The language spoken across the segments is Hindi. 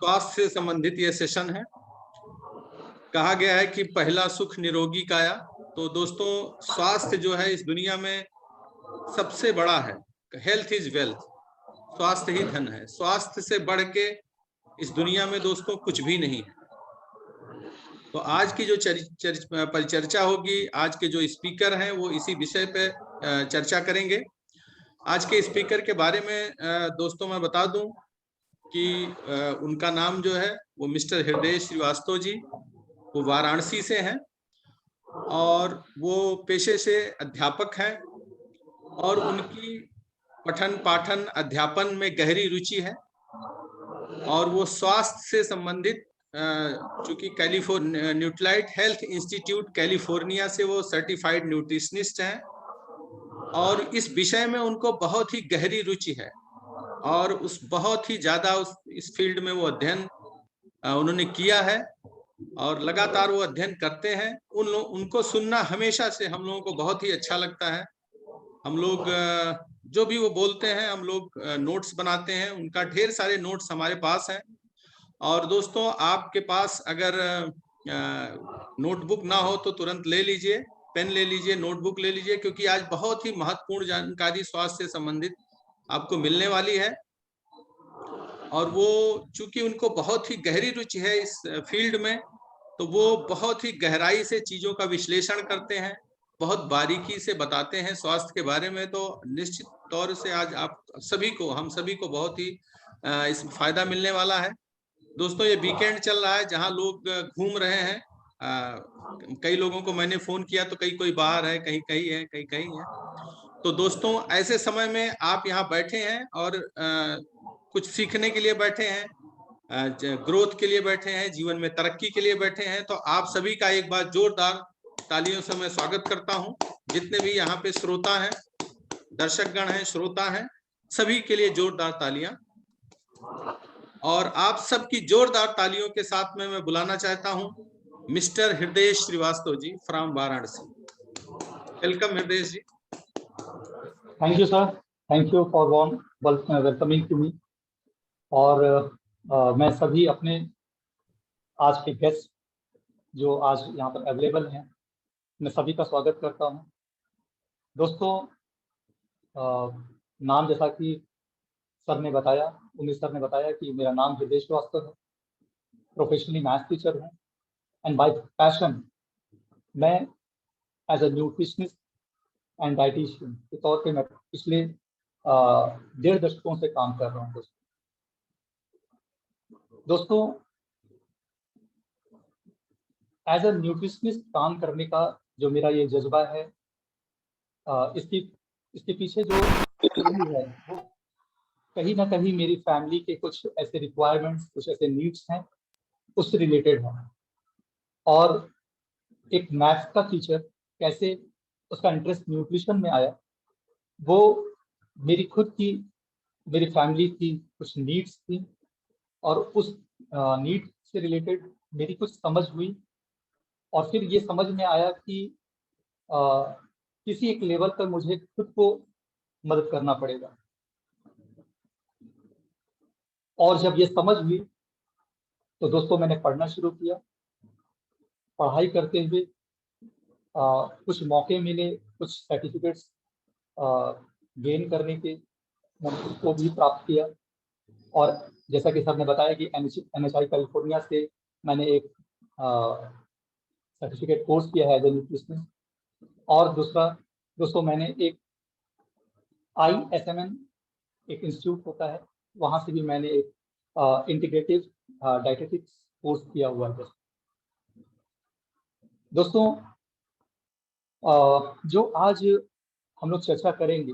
स्वास्थ्य से संबंधित ये सेशन है। कहा गया है कि पहला सुख निरोगी काया। तो दोस्तों, स्वास्थ्य जो है इस दुनिया में सबसे बड़ा है। हेल्थ इज वेल्थ, स्वास्थ्य ही धन है। स्वास्थ्य से बढ़ के इस दुनिया में दोस्तों कुछ भी नहीं है। तो आज की जो परिचर्चा होगी, आज के जो स्पीकर हैं वो इसी विषय पे चर्चा करेंगे। आज के स्पीकर के बारे में दोस्तों मैं बता दूं कि उनका नाम जो है वो मिस्टर हृदय श्रीवास्तव जी, वो वाराणसी से हैं और वो पेशे से अध्यापक हैं और उनकी पठन पाठन अध्यापन में गहरी रुचि है और वो स्वास्थ्य से संबंधित चूंकि न्यूट्रालाइट हेल्थ इंस्टीट्यूट कैलिफोर्निया से वो सर्टिफाइड न्यूट्रिशनिस्ट हैं और इस विषय में उनको बहुत ही गहरी रुचि है और उस बहुत ही ज्यादा इस फील्ड में वो अध्ययन उन्होंने किया है और लगातार वो अध्ययन करते हैं। उनको सुनना हमेशा से हम लोगों को बहुत ही अच्छा लगता है। हम लोग जो भी वो बोलते हैं हम लोग नोट्स बनाते हैं, उनका ढेर सारे नोट्स हमारे पास हैं। और दोस्तों, आपके पास अगर नोटबुक ना हो तो तुरंत ले लीजिए, पेन ले लीजिए, नोटबुक ले लीजिए, क्योंकि आज बहुत ही महत्वपूर्ण जानकारी स्वास्थ्य से संबंधित आपको मिलने वाली है। और वो चूंकि उनको बहुत ही गहरी रुचि है इस फील्ड में, तो वो बहुत ही गहराई से चीजों का विश्लेषण करते हैं, बहुत बारीकी से बताते हैं स्वास्थ्य के बारे में। तो निश्चित तौर से आज आप सभी को, हम सभी को बहुत ही इस फायदा मिलने वाला है। दोस्तों, ये वीकेंड चल रहा है जहां लोग घूम रहे हैं। कई लोगों को मैंने फोन किया तो कोई बाहर है, कहीं कहीं है, कहीं कहीं है। तो दोस्तों, ऐसे समय में आप यहाँ बैठे हैं और कुछ सीखने के लिए बैठे हैं, ग्रोथ के लिए बैठे हैं, जीवन में तरक्की के लिए बैठे हैं। तो आप सभी का एक बार जोरदार तालियों से मैं स्वागत करता हूं। जितने भी यहाँ पे श्रोता हैं, दर्शकगण हैं, श्रोता हैं, सभी के लिए जोरदार तालियां। और आप सबकी जोरदार तालियों के साथ में मैं बुलाना चाहता हूं mister Hriday Srivastava ji from Varanasi. Welcome Hriday ji. Thank you sir, thank you for warm welcoming to me. और मैं सभी अपने आज के गेस्ट जो आज यहाँ पर अवेलेबल हैं, मैं सभी का स्वागत करता हूँ। दोस्तों, नाम जैसा कि सर ने बताया, उमेश सर ने बताया कि मेरा नाम हृदय श्रीवास्तव है। प्रोफेशनली मैथ्स टीचर हूँ एंड बाय पैशन मैं as a nutritionist and dietitian के तौर पे मैं पिछले 1.5 दशकों से काम कर रहा हूँ। दोस्तों, एज अ न्यूट्रिशनिस्ट काम करने का जो मेरा ये जज्बा है, इसके पीछे जो है वो कहीं ना कहीं मेरी फैमिली के कुछ ऐसे रिक्वायरमेंट्स, कुछ ऐसे नीड्स हैं, उससे रिलेटेड है। और एक मैथ्स का टीचर कैसे उसका इंटरेस्ट न्यूट्रिशन में आया, वो मेरी खुद की, मेरी फैमिली की कुछ नीड्स थी और उस नीड से रिलेटेड मेरी कुछ समझ हुई। और फिर ये समझ में आया कि किसी एक लेवल पर मुझे खुद को मदद करना पड़ेगा। और जब ये समझ हुई तो दोस्तों मैंने पढ़ना शुरू किया। पढ़ाई करते हुए कुछ मौके मिले, कुछ सर्टिफिकेट्स गेन करने के, मैंने उसको भी प्राप्त किया। और जैसा कि सर ने बताया कि NHI कैलिफोर्निया से मैंने एक सर्टिफिकेट कोर्स किया है एज ए न्यूट्रिशनिस्ट। और दूसरा दोस्तों, मैंने एक ISMN एक इंस्टीट्यूट होता है, वहाँ से भी मैंने एक इंटीग्रेटिव डाइटेटिक्स कोर्स किया हुआ है। दोस्तों, जो आज हम लोग चर्चा करेंगे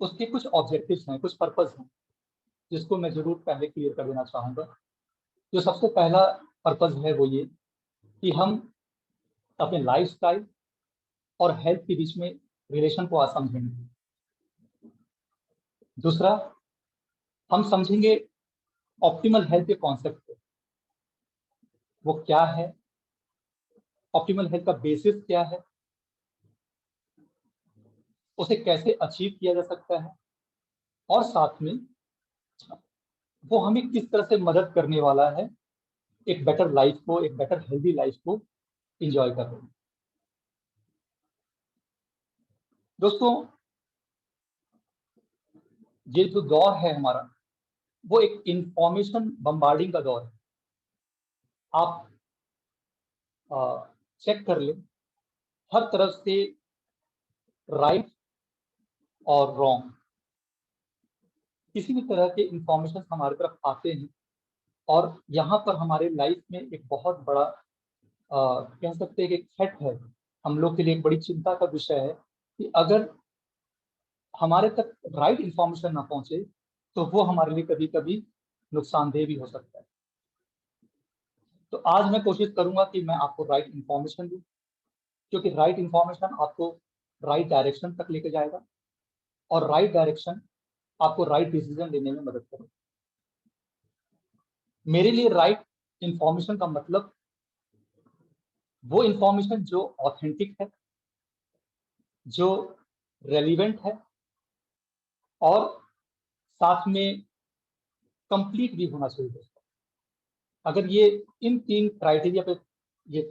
उसके कुछ ऑब्जेक्टिव्स हैं, कुछ पर्पस हैं, जिसको मैं जरूर पहले क्लियर कर देना चाहूँगा। जो सबसे पहला पर्पस है वो ये कि हम अपने लाइफस्टाइल और हेल्थ के बीच में रिलेशन को समझेंगे। दूसरा, हम समझेंगे ऑप्टिमल हेल्थ के कॉन्सेप्ट को, वो क्या है, ऑप्टिमल हेल्थ का बेसिस क्या है, उसे कैसे अचीव किया जा सकता है। और साथ में वो हमें किस तरह से मदद करने वाला है एक बेटर लाइफ को, एक बेटर हेल्दी लाइफ को एंजॉय करने में। दोस्तों, ये जो दौर है हमारा, वो एक इंफॉर्मेशन बम्बार्डिंग का दौर है। आप चेक कर लें, हर तरफ से राइट और रॉन्ग किसी भी तरह के इंफॉर्मेशन हमारी तरफ आते हैं, और यहाँ पर हमारे लाइफ में एक बहुत बड़ा कह सकते हैं कि एक थ्रेट है, हम लोग के लिए एक बड़ी चिंता का विषय है कि अगर हमारे तक राइट इंफॉर्मेशन ना पहुंचे तो वो हमारे लिए कभी कभी नुकसानदेह भी हो सकता है। तो आज मैं कोशिश करूंगा कि मैं आपको राइट इंफॉर्मेशन दूं, क्योंकि राइट इंफॉर्मेशन आपको राइट डायरेक्शन तक लेके जाएगा, और राइट डायरेक्शन आपको राइट डिसीजन लेने में मदद करेगा। मेरे लिए राइट इंफॉर्मेशन का मतलब वो इंफॉर्मेशन जो ऑथेंटिक है, जो रेलिवेंट है, और साथ में कंप्लीट भी होना चाहिए। अगर ये इन 3 क्राइटेरिया पे ये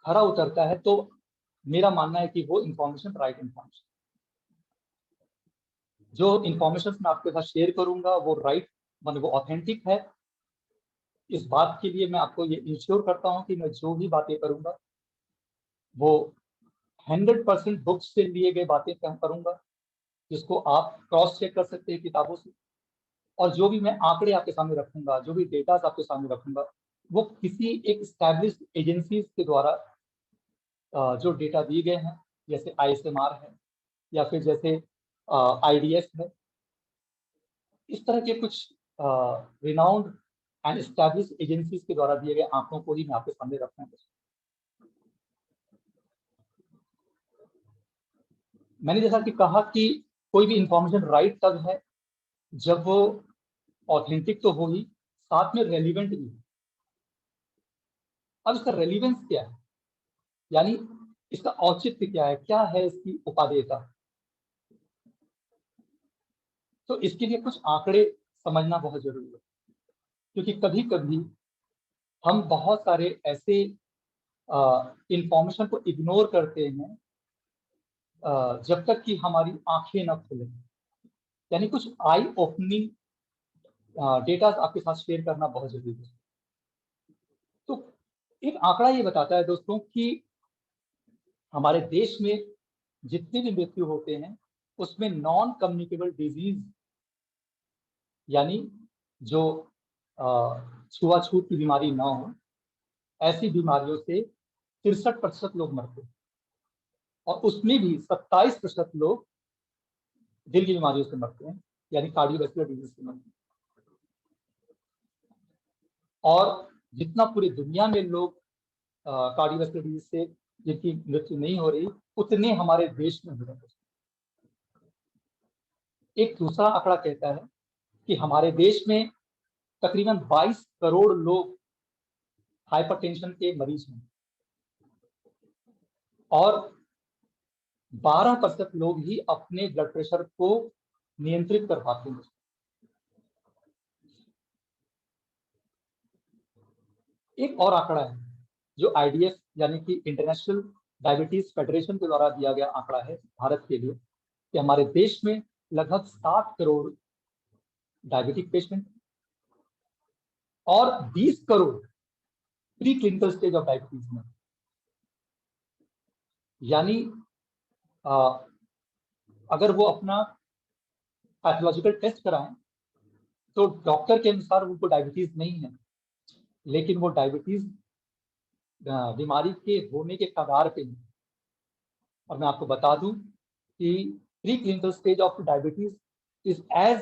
खरा उतरता है तो मेरा मानना है कि वो इंफॉर्मेशन राइट इंफॉर्मेशन। जो इंफॉर्मेशन मैं आपके साथ शेयर करूंगा वो राइट मतलब वो ऑथेंटिक है। इस बात के लिए मैं आपको ये इंश्योर करता हूं कि मैं जो भी बातें करूंगा वो 100% बुक्स से लिए गए बातें करूंगा, जिसको आप क्रॉस चेक कर सकते हैं किताबों से। और जो भी मैं आंकड़े आपके सामने रखूंगा, जो भी डेटा आपके सामने रखूंगा, वो किसी एक एस्टैब्लिश्ड एजेंसीज के द्वारा जो डेटा दिए गए हैं, जैसे ISMR है या फिर जैसे IDS है, इस तरह के कुछ रिनाउंड एंड एस्टैब्लिश्ड एजेंसीज के द्वारा दिए गए आंकड़ों को ही मैं आपके सामने रखना है। मैंने जैसा कि कहा कि कोई भी इंफॉर्मेशन राइट तब है जब वो ऑथेंटिक तो हो ही, साथ में रेलिवेंट भी। अब इसका रेलिवेंस क्या है, यानी इसका औचित्य क्या है, क्या है इसकी उपादेयता। तो इसके लिए कुछ आंकड़े समझना बहुत जरूरी है, क्योंकि कभी कभी हम बहुत सारे ऐसे इंफॉर्मेशन को इग्नोर करते हैं जब तक कि हमारी आंखें न खुले। यानी कुछ आई ओपनिंग डेटा आपके साथ शेयर करना बहुत जरूरी है। तो एक आंकड़ा ये बताता है दोस्तों कि हमारे देश में जितने भी मृत्यु होते हैं उसमें नॉन कम्युनिकेबल डिजीज, यानी जो छुआछूत की बीमारी ना हो, ऐसी बीमारियों से 63% लोग मरते हैं, और उसमें भी 27% लोग दिल की बीमारियों से मरते हैं, यानी कार्डियोवैस्कुलर डिजीज से मरते हैं। और जितना पूरी दुनिया में लोग कार्डियोवैस्कुलर डिजीज से जिनकी मृत्यु नहीं हो रही, उतने हमारे देश में हो रहे हैं। एक दूसरा आंकड़ा कहता है कि हमारे देश में तकरीबन 22 करोड़ लोग हाइपरटेंशन के मरीज हैं, और 12% लोग ही अपने ब्लड प्रेशर को नियंत्रित कर पाते हैं। एक और आंकड़ा है जो IDF यानी कि इंटरनेशनल डायबिटीज फेडरेशन के द्वारा दिया गया आंकड़ा है भारत के लिए, कि हमारे देश में लगभग 60 करोड़ डायबिटिक पेशेंट और 20 crore pre clinical stage of diabetes में। यानी अगर वो अपना पैथोलॉजिकल टेस्ट कराएं तो डॉक्टर के अनुसार उनको डायबिटीज नहीं है, लेकिन वो डायबिटीज बीमारी के होने के कगार पे है। और मैं आपको बता दूं कि pre clinical stage of diabetes is as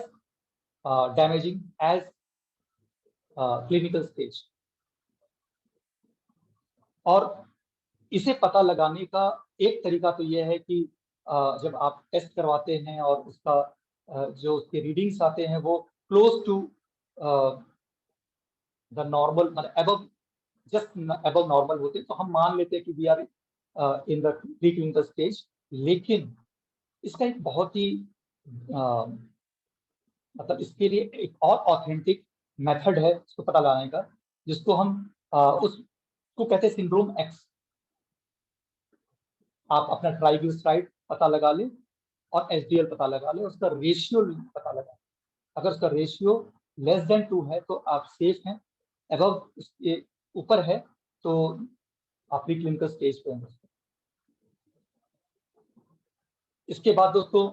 damaging as clinical stage. और इसे पता लगाने का एक तरीका तो यह है कि जब आप टेस्ट करवाते हैं और उसका जो उसके रीडिंग्स आते हैं वो क्लोज टू द नॉर्मल, मतलब अबव, जस्ट अबव नॉर्मल होते हैं, तो हम मान लेते हैं कि we are in the pre clinical stage. लेकिन इसका एक बहुत ही मतलब इसके लिए एक और ऑथेंटिक मेथड है इसको पता लगाने का, जिसको हम उसको कहते हैं सिंड्रोम एक्स। आप अपना ट्राइग्लिसराइड पता लगा लें और एचडीएल पता लगा लें, उसका रेशियो पता लगा। अगर उसका रेशियो <2 है तो आप सेफ हैं, अबव उसके ऊपर है तो आप प्री क्लिनिकल स्टेज पे हैं। इसके बाद दोस्तों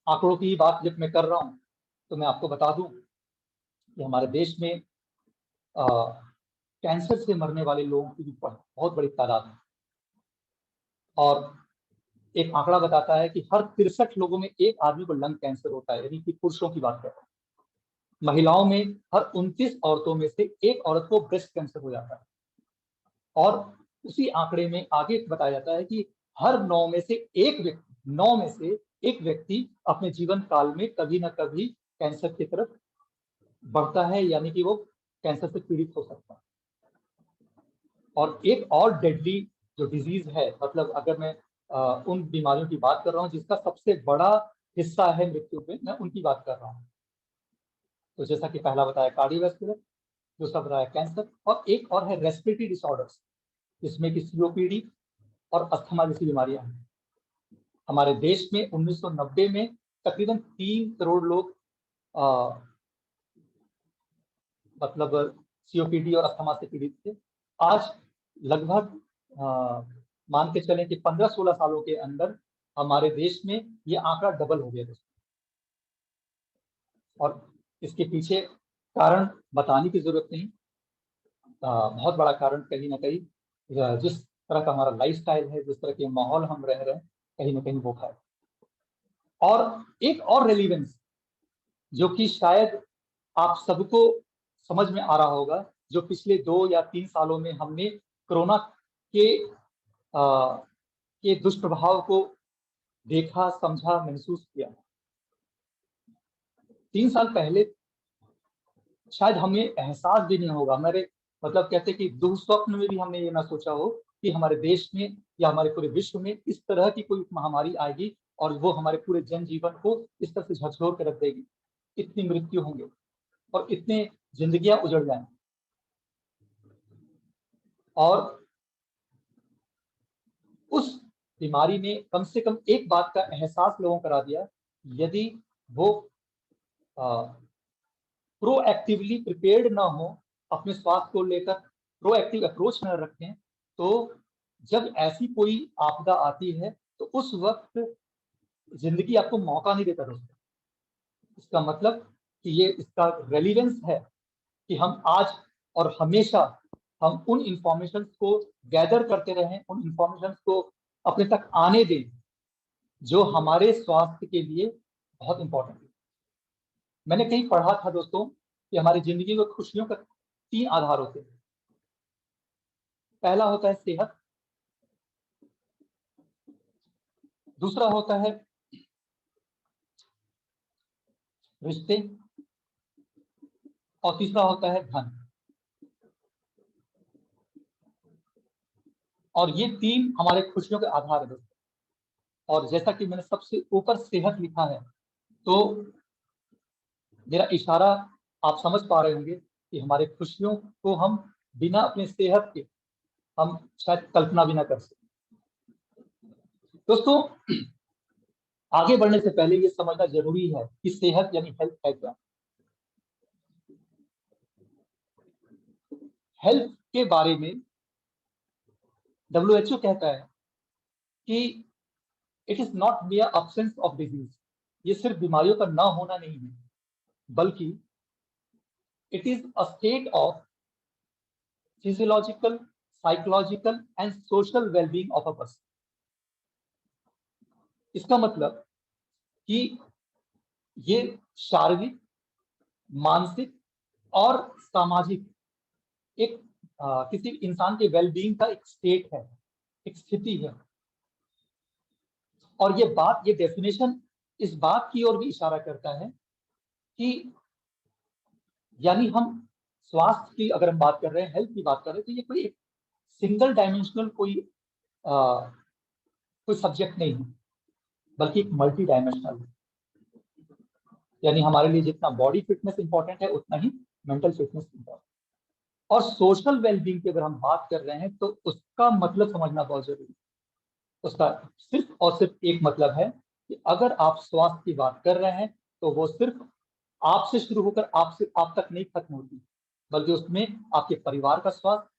आंकड़ों की बात जब मैं कर रहा हूँ तो मैं आपको बता दूं कि हमारे देश में कैंसर से मरने वाले लोगों की भी बहुत बड़ी तादाद है। और एक आंकड़ा बताता है कि हर 63 लोगों में एक आदमी को लंग कैंसर होता है, यानी कि पुरुषों की बात कर रहे हैं। महिलाओं में हर 29 औरतों में से एक औरत को ब्रेस्ट कैंसर हो जाता है। और उसी आंकड़े में आगे बताया जाता है कि हर 9 में से एक व्यक्ति अपने जीवन काल में कभी ना कभी कैंसर की तरफ बढ़ता है, यानी कि वो कैंसर से पीड़ित हो सकता है। और एक और डेडली जो डिजीज है, मतलब अगर मैं उन बीमारियों की बात कर रहा हूँ जिसका सबसे बड़ा हिस्सा है मृत्यु में, मैं उनकी बात कर रहा हूँ। तो जैसा कि पहला बताया कार्डियोवैस्कुलर, दूसरा बताया कैंसर, और एक और है रेस्पिरेटरी डिसऑर्डर्स, जिसमें कि सीओपीडी और अस्थमा जैसी बीमारियां हैं। हमारे देश में 1990 में तकरीबन 3 करोड़ लोग मतलब सीओपीडी और अस्थमा से पीड़ित थे। आज लगभग मान के चलें कि 15-16 सालों के अंदर हमारे देश में ये आंकड़ा डबल हो गया। और इसके पीछे कारण बताने की जरूरत नहीं, बहुत बड़ा कारण कहीं ना कहीं जिस तरह का हमारा लाइफस्टाइल है, जिस तरह के माहौल हम रह रहे हैं, कहीं ना कहीं वो है। और एक और रेलिवेंस जो कि शायद आप सबको समझ में आ रहा होगा, जो पिछले 2 या 3 सालों में हमने कोरोना के के दुष्प्रभाव को देखा, समझा, महसूस किया। 3 साल पहले शायद हमें एहसास भी नहीं होगा, मेरे मतलब कहते कि दुःस्वप्न में भी हमने ये ना सोचा हो कि हमारे देश में या हमारे पूरे विश्व में इस तरह की कोई महामारी आएगी और वो हमारे पूरे जनजीवन को इस तरह से झकझोर के रख देगी। इतनी मृत्यु होंगे और इतने जिंदगियां उजड़ जाएंगी। और उस बीमारी ने कम से कम एक बात का एहसास लोगों को करा दिया, यदि वो प्रोएक्टिवली प्रिपेयर्ड ना हो, अपने स्वास्थ्य को लेकर प्रोएक्टिव अप्रोच न रखें, तो जब ऐसी कोई आपदा आती है तो उस वक्त जिंदगी आपको मौका नहीं देता दोस्तों। इसका मतलब कि ये इसका रेलिवेंस है कि हम आज और हमेशा हम उन इंफॉर्मेशन को गैदर करते रहें, उन इंफॉर्मेशन को अपने तक आने दें जो हमारे स्वास्थ्य के लिए बहुत इंपॉर्टेंट है। मैंने कहीं पढ़ा था दोस्तों कि हमारी जिंदगी में खुशियों का 3 आधार होते हैं। पहला होता है सेहत, दूसरा होता है रिश्ते, और तीसरा होता है धन। और ये 3 हमारे खुशियों के आधार है दोस्तों। और जैसा कि मैंने सबसे ऊपर सेहत लिखा है, तो मेरा इशारा आप समझ पा रहे होंगे कि हमारे खुशियों को हम बिना अपने सेहत के हम शायद कल्पना भी ना कर सकते। दोस्तों, आगे बढ़ने से पहले ये समझना जरूरी है कि सेहत यानी हेल्थ है क्या। हेल्थ के बारे में WHO कहता है कि it is not मियर absence of disease. ये सिर्फ बीमारियों का ना होना नहीं है, बल्कि it is a state of physiological, psychological and social wellbeing of a person. इसका मतलब कि ये शारीरिक, मानसिक और सामाजिक एक किसी इंसान के वेलबींग का एक स्टेट है, एक स्थिति है। और ये डेफिनेशन इस बात की ओर भी इशारा करता है कि यानी हम स्वास्थ्य की अगर हम बात कर रहे हैं, हेल्थ की बात कर रहे हैं, तो ये कोई एक सिंगल डायमेंशनल कोई सब्जेक्ट नहीं है, बल्कि एक मल्टी डायमेंशनल है। यानी हमारे लिए जितना बॉडी फिटनेस इंपॉर्टेंट है उतना ही मेंटल फिटनेस इंपॉर्टेंट। और सोशल वेलबींग की अगर हम बात कर रहे हैं तो उसका मतलब समझना बहुत जरूरी है। उसका सिर्फ और सिर्फ एक मतलब है कि अगर आप स्वास्थ्य की बात कर रहे हैं तो वो सिर्फ आपसे शुरू होकर आपसे आप तक नहीं खत्म होती, बल्कि उसमें आपके परिवार का स्वास्थ्य,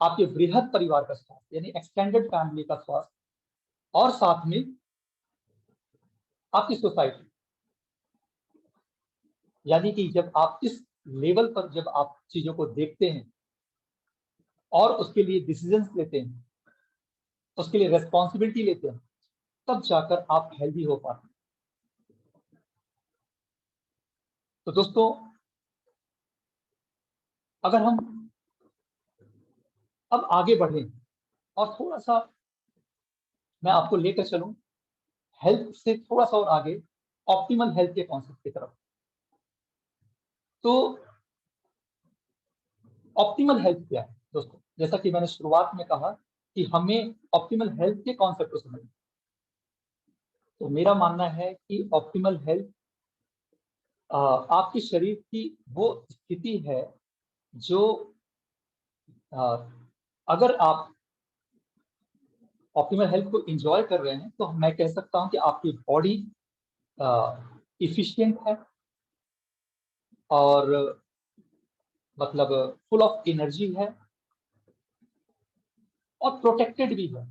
आपके बृहद परिवार का स्वास्थ्य यानी एक्सटेंडेड फैमिली का स्वास्थ्य, और साथ में आपकी सोसाइटी। यानी कि जब आप इस लेवल पर जब आप चीजों को देखते हैं और उसके लिए डिसीजंस लेते हैं, उसके लिए रेस्पॉन्सिबिलिटी लेते हैं, तब जाकर आप हेल्दी हो पाते हैं। तो दोस्तों, अगर हम अब आगे बढ़ें और थोड़ा सा मैं आपको लेकर चलूं हेल्थ से थोड़ा सा और आगे, ऑप्टिमल हेल्थ के कॉन्सेप्ट की तरफ। तो ऑप्टिमल हेल्थ क्या है दोस्तों? जैसा कि मैंने शुरुआत में कहा कि हमें ऑप्टिमल हेल्थ के कॉन्सेप्ट को समझना। तो मेरा मानना है कि ऑप्टिमल हेल्थ आपके शरीर की वो स्थिति है जो अगर आप ऑप्टिमल हेल्थ को एंजॉय कर रहे हैं तो मैं कह सकता हूं कि आपकी बॉडी इफिशिएंट है और मतलब फुल ऑफ एनर्जी है और प्रोटेक्टेड भी है।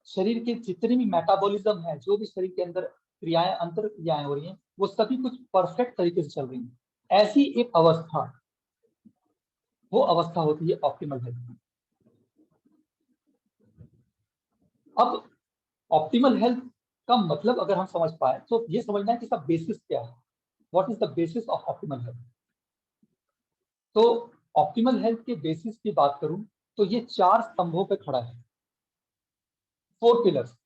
शरीर के जितने भी मेटाबॉलिज्म है, जो भी शरीर के अंदर क्रियाएं अंतर क्रियाएं हो रही हैं, वो सभी कुछ परफेक्ट तरीके से चल रही हैं। ऐसी एक अवस्था, वो अवस्था होती है ऑप्टिमल हेल्थ। अब ऑप्टिमल हेल्थ का मतलब अगर हम समझ पाए तो ये समझना है कि इसका बेसिस क्या है। What is the basis of optimal health? तो ऑप्टिमल हेल्थ के बेसिस की बात करूं तो ये 4 स्तंभों पे खड़ा है, 4 पिलर्स।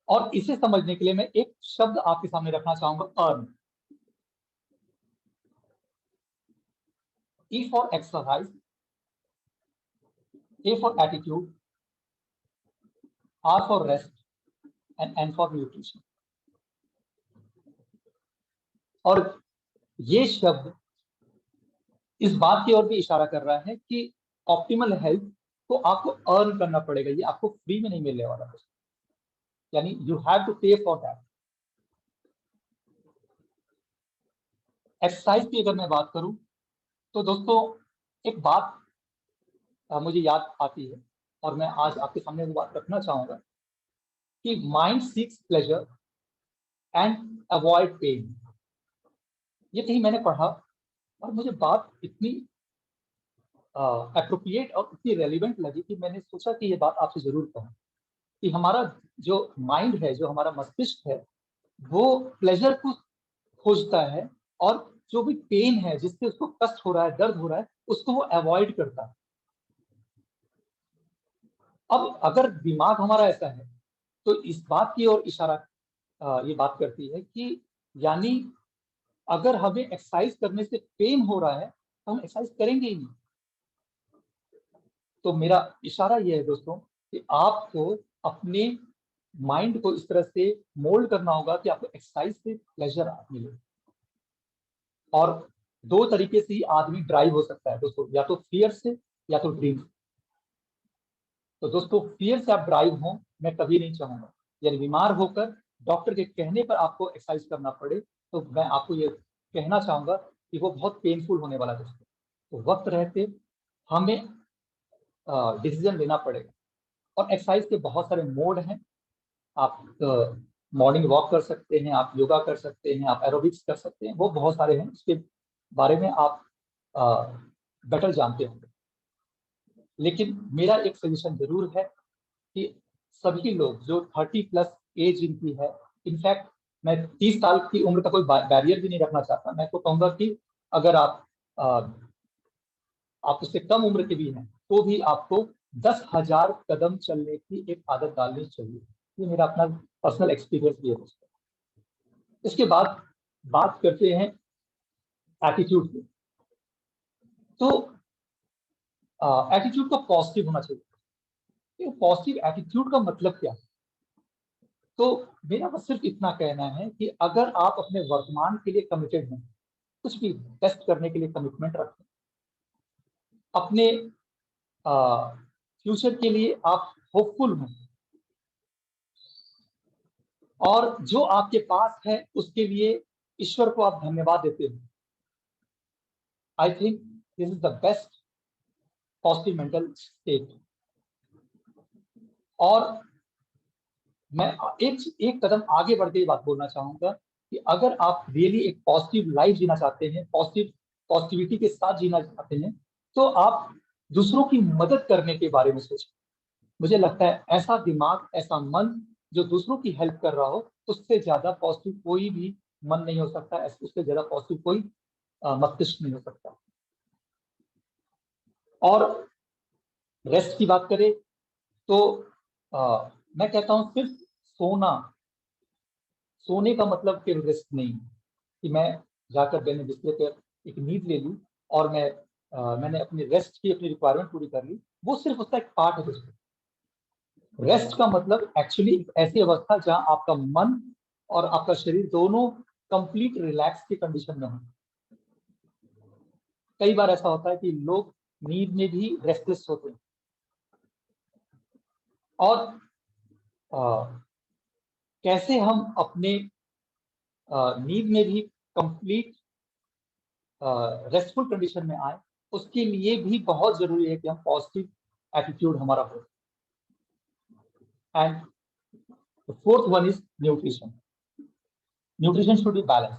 और इसे समझने के लिए मैं एक शब्द आपके सामने रखना चाहूंगा, earn. E for exercise, A for attitude, R for rest and N for nutrition। और ये शब्द इस बात की ओर भी इशारा कर रहा है कि ऑप्टिमल हेल्थ को आपको अर्न करना पड़ेगा, ये आपको फ्री में नहीं मिलने वाला, यानी यू हैव टू पे फॉर दैट। एक्सरसाइज की अगर मैं बात करूं तो दोस्तों एक बात मुझे याद आती है और मैं आज आपके सामने वो बात रखना चाहूंगा कि mind seeks pleasure and avoid pain. ये कहीं मैंने पढ़ा और मुझे बात इतनी अप्रोप्रिएट और इतनी रेलिवेंट लगी कि मैंने सोचा कि ये बात आपसे जरूर कहूं कि हमारा जो माइंड है, जो हमारा मस्तिष्क है, वो प्लेजर को खोजता है और जो भी पेन है, जिससे उसको कष्ट हो रहा है, दर्द हो रहा है, उसको वो अवॉइड करता है। अब अगर दिमाग हमारा ऐसा है तो इस बात की ओर इशारा ये बात करती है कि यानी अगर हमें एक्सरसाइज करने से पेन हो रहा है तो हम एक्सरसाइज करेंगे ही नहीं। तो मेरा इशारा ये है दोस्तों कि आपको अपने माइंड को इस तरह से मोल्ड करना होगा कि आपको एक्सरसाइज से प्लेजर मिले। और 2 तरीके से ही आदमी ड्राइव हो सकता है दोस्तों, या तो फियर से या तो ड्रीम से। तो दोस्तों फियर से आप ड्राइव हो मैं कभी नहीं चाहूंगा, यानी बीमार होकर डॉक्टर के कहने पर आपको एक्सरसाइज करना पड़े, तो मैं आपको ये कहना चाहूंगा कि वो बहुत पेनफुल होने वाला है दोस्तों। तो वक्त रहते हमें डिसीजन लेना पड़ेगा। और एक्सरसाइज के बहुत सारे मोड हैं। आप मॉर्निंग वॉक कर सकते हैं, आप योगा कर सकते हैं, आप एरोबिक्स कर सकते हैं, वो बहुत सारे हैं, उसके बारे में आप बेटर जानते होंगे। लेकिन मेरा एक सजेशन जरूर है कि सभी लोग जो 30 प्लस एज जिनकी है, इनफैक्ट मैं 30 साल की उम्र का कोई बैरियर भी नहीं रखना चाहता, मैं तो कहूंगा कि अगर आप उससे कम उम्र के भी हैं तो भी आपको 10,000 कदम चलने की एक आदत डालनी चाहिए। ये मेरा अपना पर्सनल एक्सपीरियंस भी है दोस्तों। इसके बाद बात करते हैं एटीट्यूड की। तो एटीट्यूड का पॉजिटिव होना चाहिए। ये पॉजिटिव एटीट्यूड का मतलब क्या है? तो मेरा बस सिर्फ इतना कहना है कि अगर आप अपने वर्तमान के लिए कमिटेड हैं, कुछ भी बेस्ट करने के लिए कमिटमेंट रखें, अपने फ्यूचर के लिए आप होपफुल हैं, और जो आपके पास है उसके लिए ईश्वर को आप धन्यवाद देते हो, I think this is the best positive mental state. और मैं एक कदम आगे बढ़ के ये बात बोलना चाहूंगा कि अगर आप रियली एक पॉजिटिव लाइफ जीना चाहते हैं, पॉजिटिविटी के साथ जीना चाहते हैं, तो आप दूसरों की मदद करने के बारे में सोचें। मुझे लगता है ऐसा दिमाग, ऐसा मन जो दूसरों की हेल्प कर रहा हो, उससे ज्यादा पॉजिटिव कोई भी मन नहीं हो सकता, उससे ज्यादा पॉजिटिव कोई मस्तिष्क नहीं हो सकता। और रेस्ट की बात करें तो मैं कहता हूं सिर्फ सोने का मतलब केवल रेस्ट नहीं है कि मैं जाकर मैंने बिस्तर पर एक नींद ले ली और मैंने अपनी रेस्ट की अपनी रिक्वायरमेंट पूरी कर ली, वो सिर्फ उसका एक पार्ट है दोस्तों। रेस्ट का मतलब एक्चुअली एक ऐसी अवस्था जहां आपका मन और आपका शरीर दोनों कंप्लीट रिलैक्स की कंडीशन में हो। कई बार ऐसा होता है कि लोग नींद में भी रेस्टलेस होते हैं, और कैसे हम अपने नींद में भी कंप्लीट रेस्टफुल कंडीशन में आए, उसके लिए भी बहुत जरूरी है कि हम पॉजिटिव एटीट्यूड हमारा हो। And the fourth one is nutrition. Nutrition should be balance.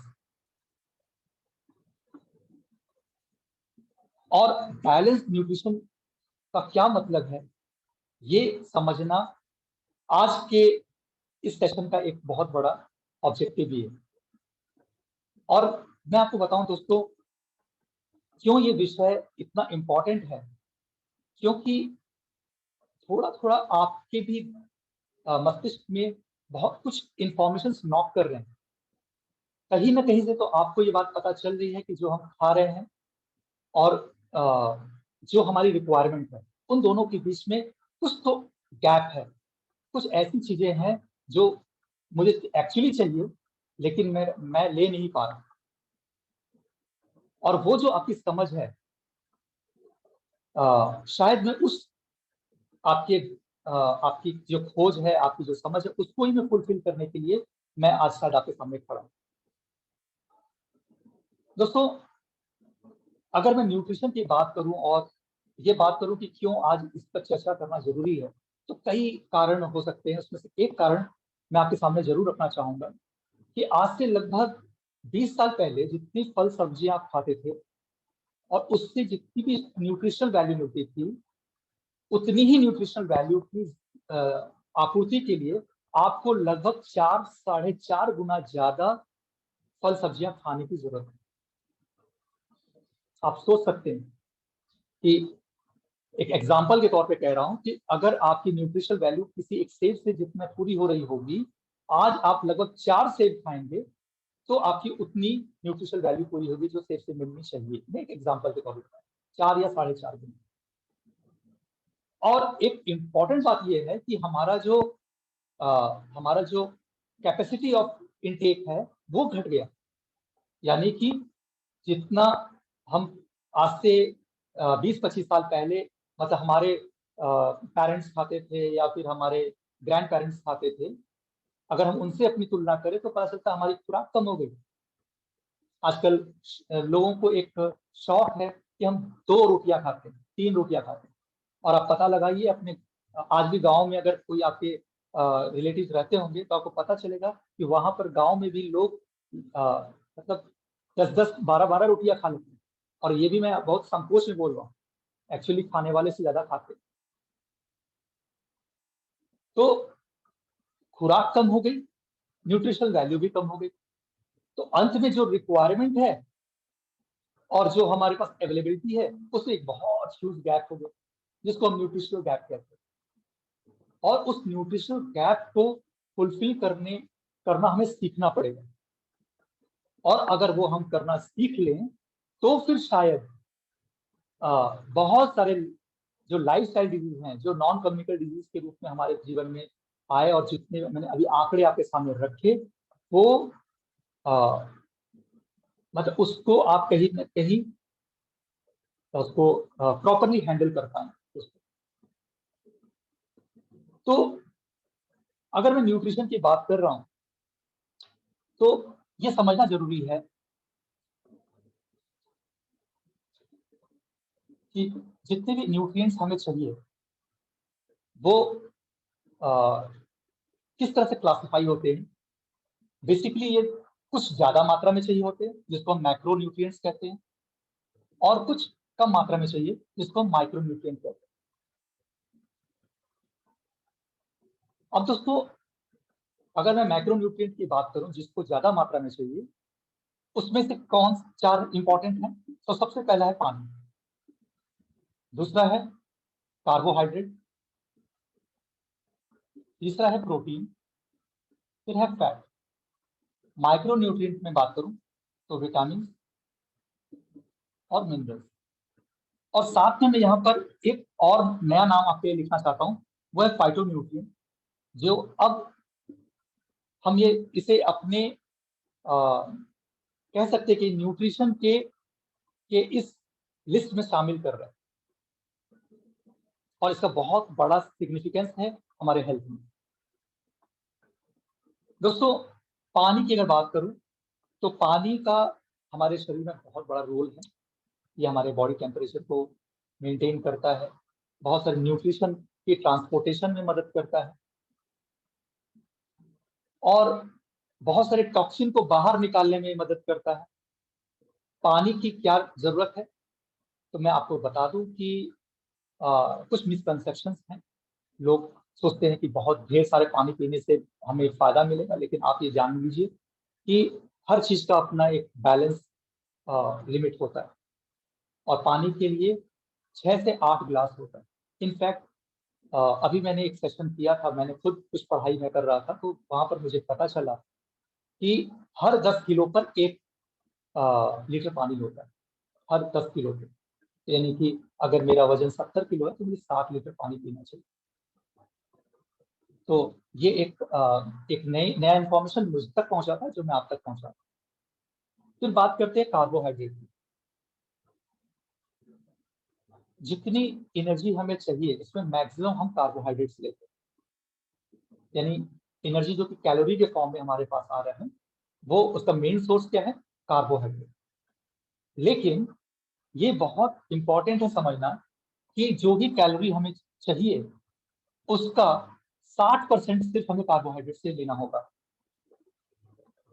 और बैलेंस न्यूट्रिशन का क्या मतलब है, ये समझना आज के इस सेशन का एक बहुत बड़ा ऑब्जेक्टिव भी है। और मैं आपको बताऊं दोस्तों, क्यों ये विषय इतना इंपॉर्टेंट है, क्योंकि थोड़ा थोड़ा आपके भी मस्तिष्क में बहुत कुछ इंफॉर्मेशन नॉक कर रहे हैं। कहीं ना कहीं से तो आपको ये बात पता चल रही है कि जो हम खा रहे हैं और जो हमारी रिक्वायरमेंट है, उन दोनों के बीच में कुछ तो गैप है। कुछ ऐसी चीजें हैं जो मुझे एक्चुअली चाहिए लेकिन मैं ले नहीं पा रहा। और वो जो आपकी समझ है, शायद मैं उस आपके आपकी जो खोज है, आपकी जो समझ है, उसको ही मैं फुलफिल करने के लिए मैं आज शायद आपके सामने खड़ा हूं। दोस्तों, अगर मैं न्यूट्रिशन की बात करूं और ये बात करूं कि क्यों आज इस पर चर्चा करना जरूरी है, तो कई कारण हो सकते हैं। उसमें से एक कारण मैं आपके सामने जरूर रखना चाहूंगा कि आज से लगभग 20 साल पहले जितनी फल सब्जियां आप खाते थे और उससे जितनी भी न्यूट्रिशनल वैल्यू मिलती थी, उतनी ही न्यूट्रिशनल वैल्यू की आपूर्ति के लिए आपको लगभग 4-4.5 गुना ज्यादा फल सब्जियां खाने की जरूरत है। आप सोच सकते हैं कि एक एग्जाम्पल के तौर पे कह रहा हूं कि अगर आपकी न्यूट्रिशनल वैल्यू किसी एक सेब से जितना पूरी हो रही होगी, आज आप लगभग 4 सेब खाएंगे तो आपकी उतनी न्यूट्रिशनल वैल्यू पूरी होगी जो सेब से मिलनी चाहिए। मैं एक एग्जाम्पल के तौर पर 4 या 4.5 गुना। और एक इम्पॉर्टेंट बात यह है कि हमारा जो कैपेसिटी ऑफ इनटेक है वो घट गया। यानी कि जितना हम आज से 20-25 साल पहले, मतलब हमारे पेरेंट्स खाते थे या फिर हमारे ग्रैंड पेरेंट्स खाते थे, अगर हम उनसे अपनी तुलना करें तो पता चलता हमारी खुराक कम हो गई। आजकल लोगों को एक शौक है कि हम 2 रोटियां खाते हैं, 3 रोटियां खाते हैं। और आप पता लगाइए अपने, आज भी गांव में अगर कोई आपके रिलेटिव रहते होंगे तो आपको पता चलेगा कि वहां पर गांव में भी लोग मतलब 10-10, 12-12 रोटियां खा लेते हैं। और ये भी मैं बहुत संकोच में बोल रहा हूँ, एक्चुअली खाने वाले से ज्यादा खाते हैं। तो खुराक कम हो गई, न्यूट्रिशनल वैल्यू भी कम हो गई। तो अंत में जो रिक्वायरमेंट है और जो हमारे पास अवेलेबिलिटी है, उससे एक बहुत ह्यूज गैप हो गया, जिसको हम न्यूट्रिशनल गैप कहते हैं। और उस न्यूट्रिशनल गैप को फुलफिल करना हमें सीखना पड़ेगा। और अगर वो हम करना सीख लें तो फिर शायद बहुत सारे जो लाइफस्टाइल डिजीज हैं, जो नॉन कम्युनिकेबल डिजीज के रूप में हमारे जीवन में आए और जितने मैंने अभी आंकड़े आपके सामने रखे, वो मतलब उसको आप कहीं न कहीं उसको प्रॉपरली हैंडल कर पाए। तो अगर मैं न्यूट्रिशन की बात कर रहा हूँ तो ये समझना जरूरी है कि जितने भी न्यूट्रिएंट्स हमें चाहिए वो किस तरह से क्लासिफाई होते हैं। बेसिकली ये कुछ ज्यादा मात्रा में चाहिए होते हैं जिसको हम मैक्रो न्यूट्रिएंट्स कहते हैं, और कुछ कम मात्रा में चाहिए जिसको हम माइक्रो न्यूट्रिएंट्स कहते हैं। अब दोस्तों अगर मैं मैक्रो न्यूट्रिएंट की बात करूं जिसको ज्यादा मात्रा में चाहिए, उसमें से कौन 4 इंपॉर्टेंट हैं? तो सबसे पहला है पानी, दूसरा है कार्बोहाइड्रेट, तीसरा है प्रोटीन, फिर है फैट। माइक्रो न्यूट्रिएंट में बात करूं तो विटामिन और मिनरल्स। और साथ में मैं यहाँ पर एक और नया नाम आपके लिए लिखना चाहता हूँ, वो है फाइटोन्यूट्रिएंट, जो अब हम ये इसे अपने कह सकते हैं कि न्यूट्रिशन के इस लिस्ट में शामिल कर रहे हैं, और इसका बहुत बड़ा सिग्निफिकेंस है हमारे हेल्थ में। दोस्तों पानी की अगर बात करूं तो पानी का हमारे शरीर में बहुत बड़ा रोल है। ये हमारे बॉडी टेम्परेचर को मेंटेन करता है, बहुत सारे न्यूट्रिशन की ट्रांसपोर्टेशन में मदद करता है, और बहुत सारे टॉक्सिन को बाहर निकालने में मदद करता है। पानी की क्या जरूरत है तो मैं आपको बता दूं कि कुछ मिसकंसेप्शंस हैं। लोग सोचते हैं कि बहुत ढेर सारे पानी पीने से हमें फायदा मिलेगा, लेकिन आप ये जान लीजिए कि हर चीज का अपना एक बैलेंस लिमिट होता है, और पानी के लिए 6 से 8 गिलास होता है। इनफैक्ट अभी मैंने एक सेशन किया था, मैंने खुद कुछ पढ़ाई में कर रहा था, तो वहां पर मुझे पता चला कि हर 10 किलो पर 1 लीटर पानी होता है, हर 10 किलो पे। यानी कि अगर मेरा वजन 70 किलो है तो मुझे 7 लीटर पानी पीना चाहिए। तो ये एक नया इंफॉर्मेशन मुझ तक पहुंचा था जो मैं आप तक पहुंचा। फिर बात करते हैं कार्बोहाइड्रेट की। जितनी एनर्जी हमें चाहिए इसमें मैक्सिमम हम कार्बोहाइड्रेट्स लेते हैं, यानी एनर्जी जो कि कैलोरी के फॉर्म में हमारे पास आ रहा है, वो उसका मेन सोर्स क्या है? कार्बोहाइड्रेट। लेकिन ये बहुत इंपॉर्टेंट है समझना कि जो भी कैलोरी हमें चाहिए उसका 60% सिर्फ हमें कार्बोहाइड्रेट से लेना होगा,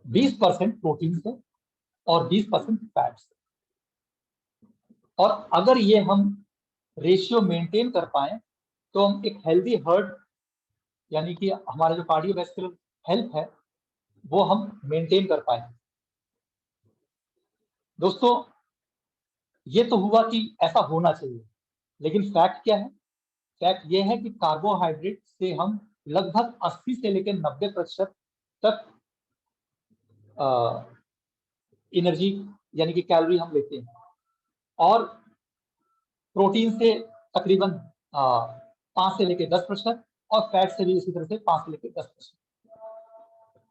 20% प्रोटीन से और 20% फैट से। और अगर ये हम रेशियो मेंटेन कर पाए तो हम एक हेल्दी हार्ट, यानी कि हमारा जो कार्डियोवैस्कुलर हेल्थ है, वो हम मेंटेन कर पाए। दोस्तों ये तो हुआ कि ऐसा होना चाहिए, लेकिन फैक्ट क्या है? फैक्ट ये है कि कार्बोहाइड्रेट से हम लगभग 80 से लेकर 90% तक एनर्जी यानी कि कैलोरी हम लेते हैं, और प्रोटीन से तकरीबन 5 से लेकर 10%, और फैट से भी इसी तरह से 5 से लेकर 10%।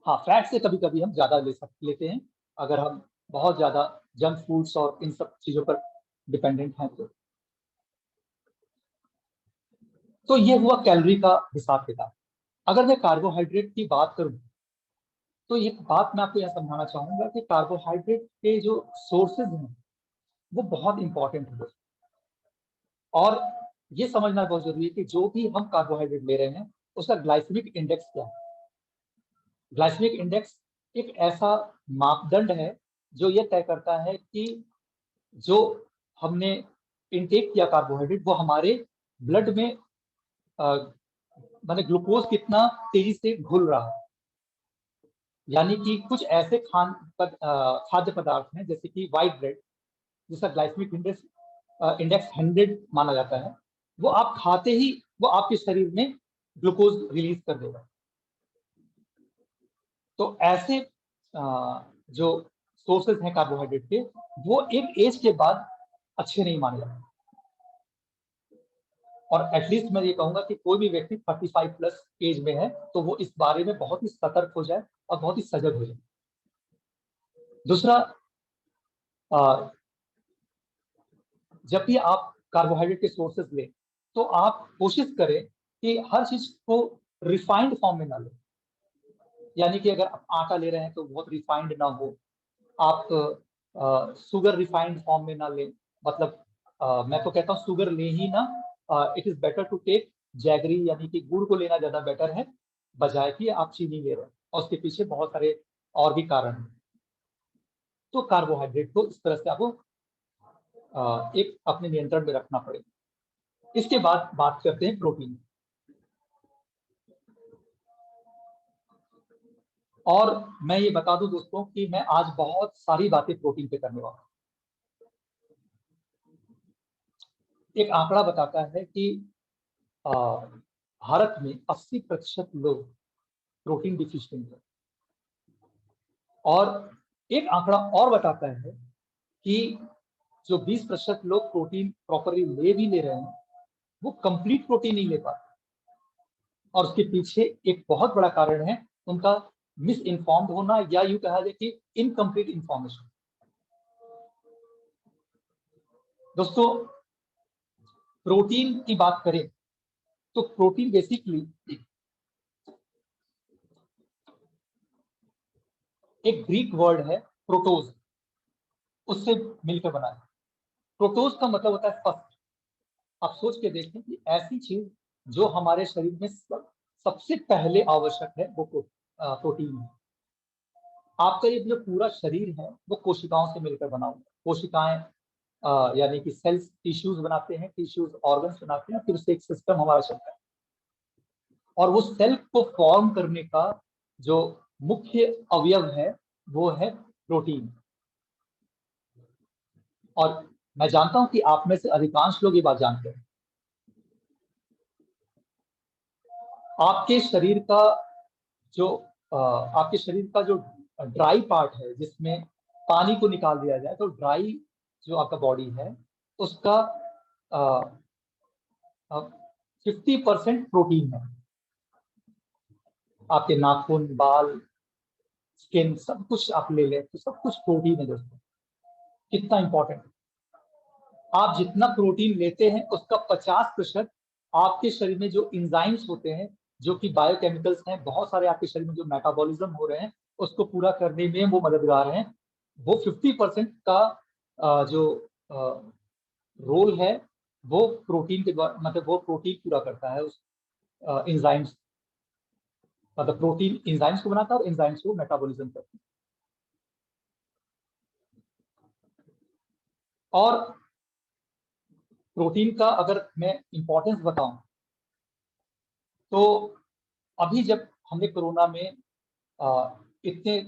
हाँ, फैट से कभी कभी हम ज्यादा लेते हैं अगर हम बहुत ज्यादा जंक फूड्स और इन सब चीजों पर डिपेंडेंट हैं तो ये हुआ कैलोरी का हिसाब किताब। अगर मैं कार्बोहाइड्रेट की बात करूं तो एक बात मैं आपको यह समझाना चाहूंगा कि कार्बोहाइड्रेट के जो सोर्सेज हैं वो बहुत इंपॉर्टेंट है, और ये समझना बहुत जरूरी है कि जो भी हम कार्बोहाइड्रेट ले रहे हैं उसका ग्लाइसेमिक इंडेक्स क्या है। ग्लाइसेमिक इंडेक्स एक ऐसा मापदंड है जो ये तय करता है कि जो हमने इनटेक किया कार्बोहाइड्रेट वो हमारे ब्लड में माने ग्लूकोज कितना तेजी से घुल रहा है। यानी कि कुछ ऐसे खाद्य पदार्थ हैं जैसे कि व्हाइट ब्रेड, जिसका ग्लाइसेमिक इंडेक्स 100 माना जाता है, वो आप खाते ही वो आपके शरीर में ग्लूकोज रिलीज कर देगा। तो ऐसे जो सोर्सेज हैं कार्बोहाइड्रेट के, वो एक एज के बाद अच्छे नहीं माने जाते। और एटलीस्ट मैं ये कहूंगा कि कोई भी व्यक्ति 35 प्लस एज में है तो वो इस बारे में बहुत ही सतर्क हो जाए और बहुत ही सजग हो जाए। दूसरा, जब भी आप कार्बोहाइड्रेट के सोर्सेज लें तो आप कोशिश करें कि हर चीज को रिफाइंड फॉर्म में ना लें। यानी कि अगर आप आटा ले रहे हैं तो बहुत रिफाइंड ना हो, आप शुगर रिफाइंड फॉर्म में ना लें। मतलब मैं तो कहता हूँ शुगर ले ही ना, it is better to take jaggery, यानी कि गुड़ को लेना ज्यादा बेटर है बजाय कि आप चीनी ले रहे हैं, और उसके पीछे बहुत सारे और भी कारण हैं। तो कार्बोहाइड्रेट को इस तरह से आपको एक अपने नियंत्रण में रखना पड़ेगा। इसके बाद बात करते हैं प्रोटीन। और मैं ये बता दूं दोस्तों कि मैं आज बहुत सारी बातें प्रोटीन पे करने वाला हूं। एक आंकड़ा बताता है कि भारत में 80% लोग प्रोटीन डिफिशिएंट है। और एक आंकड़ा और बताता है कि जो 20% लोग प्रोटीन प्रॉपरली ले भी ले रहे हैं वो कंप्लीट प्रोटीन नहीं ले पाते, और उसके पीछे एक बहुत बड़ा कारण है उनका मिस इन्फॉर्म्ड होना, या यूं कहा जाए कि इनकम्प्लीट इंफॉर्मेशन। दोस्तों, प्रोटीन की बात करें तो प्रोटीन बेसिकली एक ग्रीक वर्ड है प्रोटोज, उससे मिलकर बना है। प्रोटोज का मतलब होता है फर्स्ट। आप सोच के देखें कि ऐसी चीज जो हमारे शरीर में सबसे पहले आवश्यक है वो प्रोटीन है। आपका ये जो पूरा शरीर है वो कोशिकाओं से मिलकर बना हुआ है। कोशिकाएं यानी कि सेल्स टिश्यूज बनाते हैं, टिश्यूज ऑर्गन्स बनाते हैं, फिर उससे एक सिस्टम हमारा चलता है। और वो सेल को फॉर्म करने का जो मुख्य अवयव है वो है प्रोटीन। और मैं जानता हूं कि आप में से अधिकांश लोग ये बात जानते हैं। आपके शरीर का जो आपके शरीर का जो ड्राई पार्ट है जिसमें पानी को निकाल दिया जाए, तो ड्राई जो आपका बॉडी है उसका 50% प्रोटीन है। आपके नाखून, बाल, स्किन, सब कुछ आप ले लें तो सब कुछ प्रोटीन है दोस्तों। कितना इंपॉर्टेंट। आप जितना प्रोटीन लेते हैं उसका 50% आपके शरीर में जो इंजाइम्स होते हैं, जो कि बायोकेमिकल्स हैं, बहुत सारे आपके शरीर में जो मेटाबॉलिज्म हो रहे हैं उसको पूरा करने में वो मददगार हैं। वो 50% का जो रोल है वो प्रोटीन के द्वारा, मतलब वो प्रोटीन पूरा करता है उस इंजाइम्स, मतलब प्रोटीन इंजाइम्स को बनाता है और इंजाइम्स को मेटाबॉलिज्म करता है। और प्रोटीन का अगर मैं इंपॉर्टेंस बताऊं तो अभी जब हमने कोरोना में इतने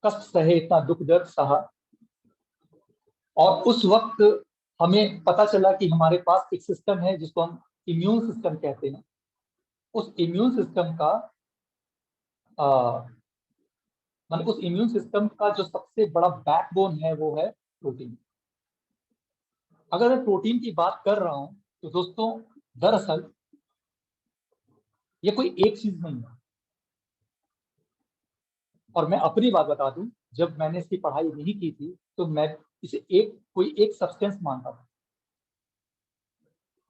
कष्ट सहे, इतना दुख दर्द सहा, और उस वक्त हमें पता चला कि हमारे पास एक सिस्टम है जिसको हम इम्यून सिस्टम कहते हैं। उस इम्यून सिस्टम का मतलब उस इम्यून सिस्टम का जो सबसे बड़ा बैकबोन है वो है प्रोटीन। अगर मैं प्रोटीन की बात कर रहा हूं तो दोस्तों दरअसल ये कोई एक चीज नहीं है। और मैं अपनी बात बता दूं, जब मैंने इसकी पढ़ाई नहीं की थी तो मैं इसे कोई एक सब्सटेंस मानता था।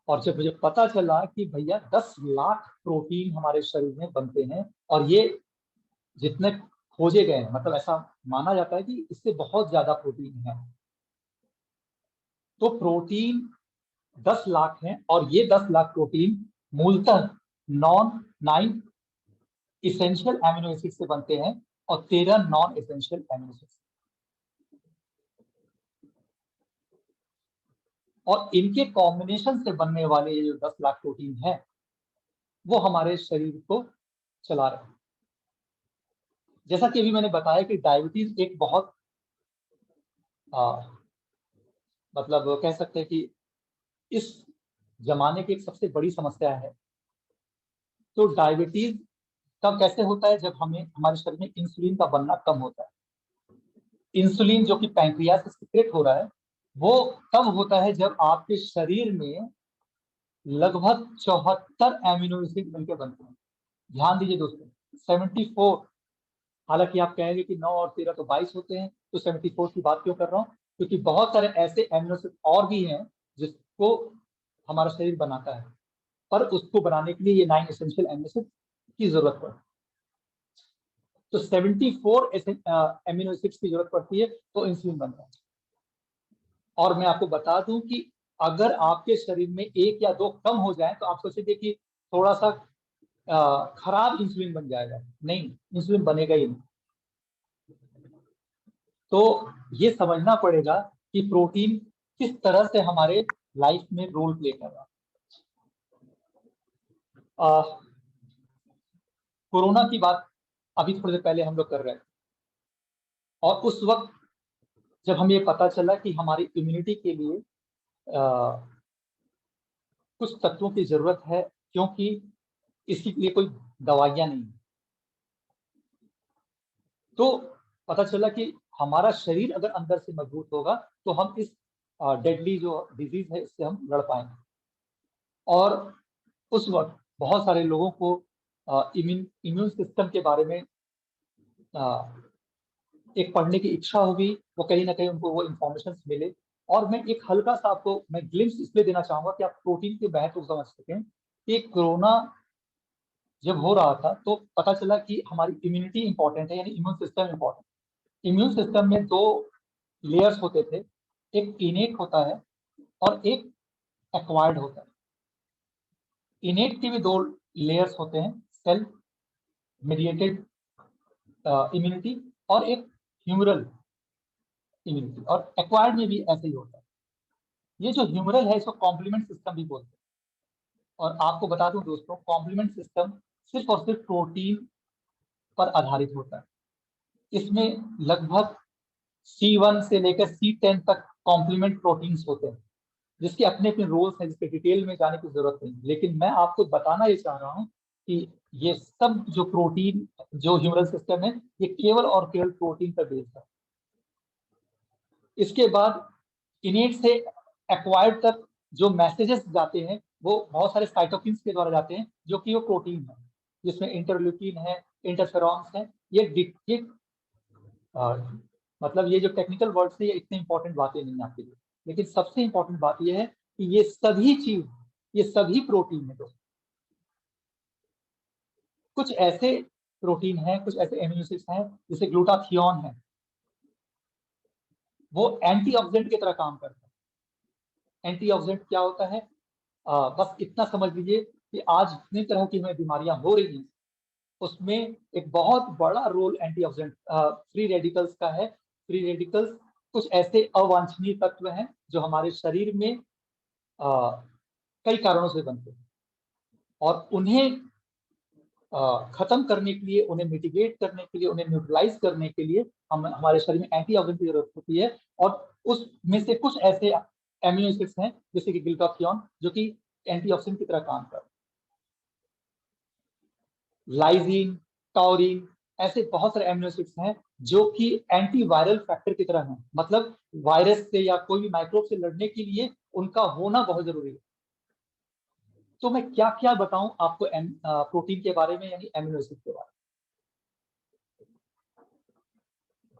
और जब मुझे पता चला कि भैया 10 लाख प्रोटीन हमारे शरीर में बनते हैं, और ये जितने खोजे गए हैं, मतलब ऐसा माना जाता है कि इससे बहुत ज्यादा प्रोटीन है। तो प्रोटीन 10 लाख हैं, और ये 10 लाख प्रोटीन मूलतः 9 इसेंशियल एमिनो एसिड से बनते हैं और 13 नॉन एसेंशियल एमिनो एसिड। और इनके कॉम्बिनेशन से बनने वाले ये जो 10 लाख प्रोटीन है वो हमारे शरीर को चला रहे हैं। जैसा कि अभी मैंने बताया कि डायबिटीज एक बहुत मतलब कह सकते हैं कि इस जमाने की एक सबसे बड़ी समस्या है। तो डायबिटीज कब कैसे होता है? जब हमें हमारे शरीर में इंसुलिन का बनना कम होता है। इंसुलिन जो कि पैंक्रियास से सिक्रेट हो रहा है वो तब होता है जब आपके शरीर में लगभग 74 एमिनो एसिड मिलकर बनते हैं। ध्यान दीजिए दोस्तों, 74। हालांकि आप कहेंगे कि 9 और 13 तो 22 होते हैं, तो 74 की बात क्यों कर रहा हूँ? क्योंकि बहुत सारे ऐसे एमिनो एसिड और भी हैं जिसको हमारा शरीर बनाता है, पर उसको बनाने के लिए ये 9 एसेंशियल एमिनो एसिड की जरूरत पड़ती है। तो 74 एमिनो एसिड्स की जरूरत पड़ती है तो इंसुलिन बनता है। और मैं आपको बता दूं कि अगर आपके शरीर में 1 या 2 कम हो जाए तो आप सोचेंगे कि थोड़ा सा खराब इंसुलिन बन जाएगा। नहीं, इंसुलिन बनेगा ही नहीं। तो ये समझना पड़ेगा कि प्रोटीन किस तरह से हमारे लाइफ में रोल प्ले कर रहा है। कोरोना की बात अभी थोड़ी देर पहले हम लोग कर रहे हैं, और उस वक्त जब हमें ये पता चला कि हमारी इम्यूनिटी के लिए कुछ तत्वों की जरूरत है, क्योंकि इसके लिए कोई दवाइयां नहीं, तो पता चला कि हमारा शरीर अगर अंदर से मजबूत होगा तो हम इस डेडली जो डिजीज है इससे हम लड़ पाएंगे। और उस वक्त बहुत सारे लोगों को इम्यून सिस्टम के बारे में एक पढ़ने की इच्छा होगी, वो कहीं ना कहीं उनको वो इंफॉर्मेशन मिले। और मैं एक हल्का सा आपको मैं ग्लिम्स इसलिए देना चाहूंगा कि आप प्रोटीन के महत्व को समझ सकें कि कोरोना जब हो रहा था तो पता चला कि हमारी इम्यूनिटी इंपॉर्टेंट है, यानी immune system important. Immune system में 2 लेयर्स होते थे, एक इनेट होता है और एक एक्वायर्ड होता है। इनेट के भी 2 लेयर्स होते हैं, सेल्फ मीडिएटेड इम्यूनिटी और एक ह्यूमरल इम्यूनिटी, और एक्वायर्ड में भी ऐसे ही होता है। ये जो ह्यूमरल है इसको कॉम्प्लीमेंट सिस्टम भी बोलते हैं। और आपको बता दूं दोस्तों, कॉम्प्लीमेंट सिस्टम सिर्फ और सिर्फ प्रोटीन पर आधारित होता है। इसमें लगभग C1 से लेकर C10 तक कॉम्प्लीमेंट प्रोटीन्स होते हैं, जिसके अपने अपने रोल्स हैं, जिसके डिटेल में जाने की जरूरत नहीं। लेकिन मैं आपको बताना ये चाह रहा हूँ कि ये सब जो प्रोटीन, जो ह्यूमरल सिस्टम है, ये केवल और केवल प्रोटीन पर बेस्ड है। इसके बाद इनेट से एक्वायर्ड तक जो मैसेजेस जाते हैं वो बहुत सारे साइटोकिन्स के द्वारा जाते हैं, जो कि वो प्रोटीन है, जिसमें इंटरल्यूकिन है, इंटरफेरॉन्स है। ये मतलब ये जो टेक्निकल वर्ड्स है ये इतने इंपॉर्टेंट बातें नहीं आपके लिए, लेकिन सबसे इंपॉर्टेंट बात ये है कि ये सभी चीज, ये सभी प्रोटीन है दोस्तों। कुछ ऐसे प्रोटीन हैं, कुछ ऐसे एमिनो एसिड्स हैं जैसे ग्लूटाथियोन है, वो एंटीऑक्सीडेंट की तरह काम करता है। एंटीऑक्सीडेंट क्या होता है? बस इतना समझ लीजिए कि आज जितनी तरह की हमें बीमारियां हो रही हैं उसमें एक बहुत बड़ा रोल एंटीऑक्सीडेंट फ्री रेडिकल्स का है। फ्री रेडिकल्स कुछ ऐसे अवांछनीय तत्व हैं जो हमारे शरीर में कई कारणों से बनते हैं, और उन्हें खत्म करने के लिए, उन्हें मिटिगेट करने के लिए, उन्हें न्यूट्रलाइज करने के लिए हम हमारे शरीर में एंटीऑक्सीडेंट की जरूरत होती है। और उसमें से कुछ ऐसे एमिनो एसिड्स हैं जैसे कि ग्लूटाथियोन, जो कि एंटीऑक्सीडेंट की तरह काम करते हैं। लाइजीन, टॉरिन, ऐसे बहुत सारे एमिनो एसिड्स हैं जो कि एंटीवायरल फैक्टर की तरह हैं, मतलब वायरस से या कोई भी माइक्रोब से लड़ने के लिए उनका होना बहुत जरूरी है। तो मैं क्या क्या बताऊं आपको प्रोटीन के बारे में, यानी एमिनो एसिड के बारे में।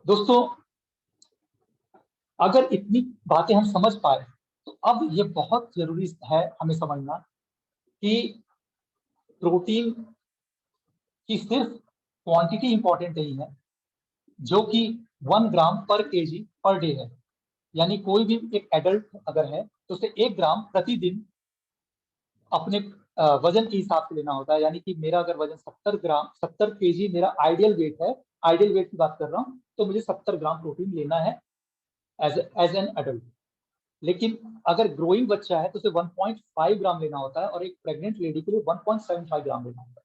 दोस्तों, अगर इतनी बातें हम समझ पाए तो अब ये बहुत जरूरी है हमें समझना कि प्रोटीन की सिर्फ क्वांटिटी इंपॉर्टेंट नहीं है, जो कि 1 ग्राम पर केजी पर डे है। यानी कोई भी एक एडल्ट अगर है तो उसे 1 ग्राम प्रतिदिन अपने वजन के हिसाब से लेना होता है। यानी कि मेरा अगर वजन 70 केजी मेरा आइडियल वेट है, आइडियल वेट की बात कर रहा हूँ, तो मुझे 70 ग्राम प्रोटीन लेना है एज एन एडल्ट। लेकिन अगर ग्रोइंग बच्चा है तो उसे 1.5 ग्राम लेना होता है, और एक प्रेग्नेंट लेडी के लिए 1.75 ग्राम लेना होता है।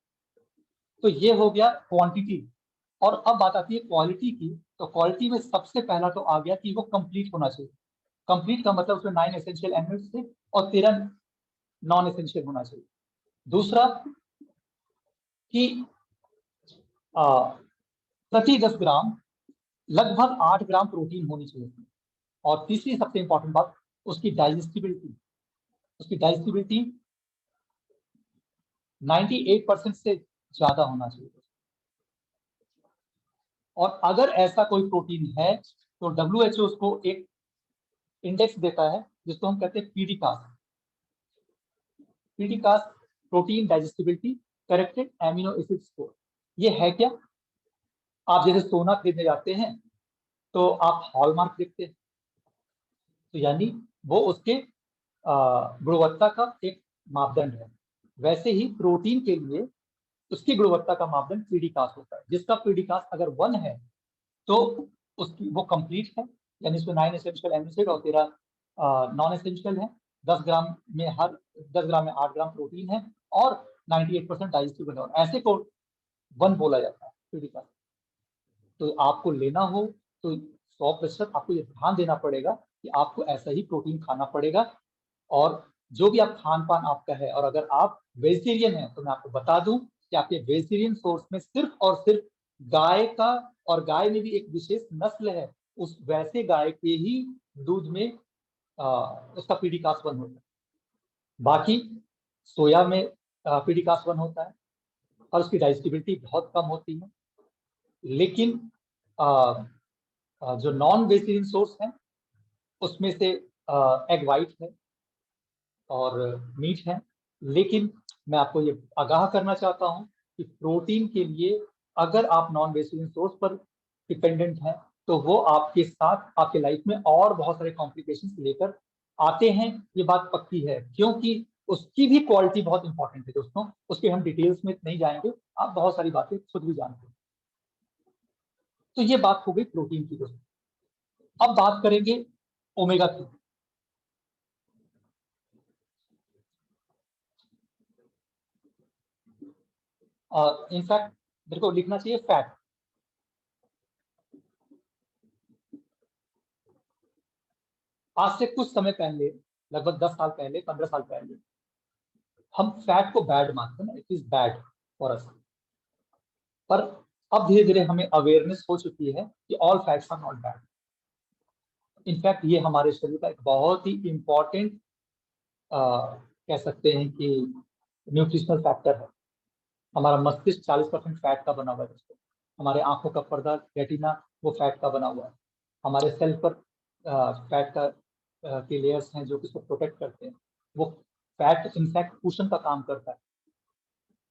तो ये हो गया क्वांटिटी। और अब बात आती है क्वालिटी की। तो क्वालिटी में सबसे पहला तो आ गया कि वो कंप्लीट होना चाहिए। कंप्लीट का मतलब उसमें 9 एसेंशियल एलिमेंट्स थे और 13 नॉन एसेंशियल होना चाहिए। दूसरा कि प्रति 10 ग्राम लगभग 8 ग्राम प्रोटीन होनी चाहिए। और तीसरी सबसे इंपॉर्टेंट बात, उसकी डाइजेस्टिबिलिटी। उसकी डाइजेस्टिबिलिटी 98% से ज्यादा होना चाहिए। और अगर ऐसा कोई प्रोटीन है तो WHO उसको एक इंडेक्स देता है जिसको हम कहते हैं PDCAAS. PDCAAS protein digestibility corrected amino acid score. ये है क्या? आप जैसे सोना खरीदने जाते हैं तो आप हॉलमार्क देखते हैं, तो यानी वो उसके गुणवत्ता का एक मापदंड है। वैसे ही प्रोटीन के लिए उसकी गुणवत्ता का मापदंड पीडीकास होता है, जिसका पीडीकास अगर 1 है तो उसकी वो कंप्लीट है, यानी इसमें 9 एसेंशियल एमिनो एसिड और 13 नॉन एसेंशियल है। 10 ग्राम में 8 ग्राम प्रोटीन है और 98% डाइजेस्टिबल है, और ऐसे को 1 बोला जाता है पीडीकास। तो आपको लेना हो तो 100% आपको ये ध्यान देना पड़ेगा कि आपको ऐसा ही प्रोटीन खाना पड़ेगा। और जो भी आप खान पान आपका है, और अगर आप वेजिटेरियन हैं तो मैं आपको बता दूं कि आपके वेजिटेरियन सोर्स में सिर्फ और सिर्फ गाय का, और गाय में भी एक विशेष नस्ल है, उस वैसे गाय के ही दूध में उसका पीडीकास 1 होता है। बाकी सोया में पीडीकास 1 होता है और उसकी डाइजेस्टिबिलिटी बहुत कम होती है। लेकिन जो नॉन वेजिटेरियन सोर्स है उसमें से एग वाइट है और मीट है। लेकिन मैं आपको ये आगाह करना चाहता हूं कि प्रोटीन के लिए अगर आप नॉन वेजिटेरियन सोर्स पर डिपेंडेंट हैं तो वो आपके साथ आपके लाइफ में और बहुत सारे कॉम्प्लिकेशंस लेकर आते हैं। ये बात पक्की है, क्योंकि उसकी भी क्वालिटी बहुत इंपॉर्टेंट है दोस्तों। उसके हम डिटेल्स में नहीं जाएंगे, आप बहुत सारी बातें खुद भी जानते हैं। तो ये बात हो गई प्रोटीन की दोस्तों। अब बात करेंगे ओमेगा 3। और इनफैक्ट मेरे को लिखना चाहिए फैट। आज से कुछ समय पहले, लगभग 10 साल पहले, 15 साल पहले, हम फैट को बैड मानते हैं ना, it is bad for us. पर अब धीरे धीरे हमें अवेयरनेस हो चुकी है कि all fats are not bad. In fact ये हमारे शरीर का एक बहुत ही इंपॉर्टेंट कह सकते हैं कि न्यूट्रिशनल फैक्टर है। हमारा मस्तिष्क 40% फैट का बना हुआ है दोस्तों। हमारे आंखों का पर्दा रेटिना वो फैट का बना हुआ है। हमारे सेल पर फैट का के लेयर्स हैं जो कि उसको प्रोटेक्ट करते हैं। वो फैट इनफैक्ट कुशन का काम करता है।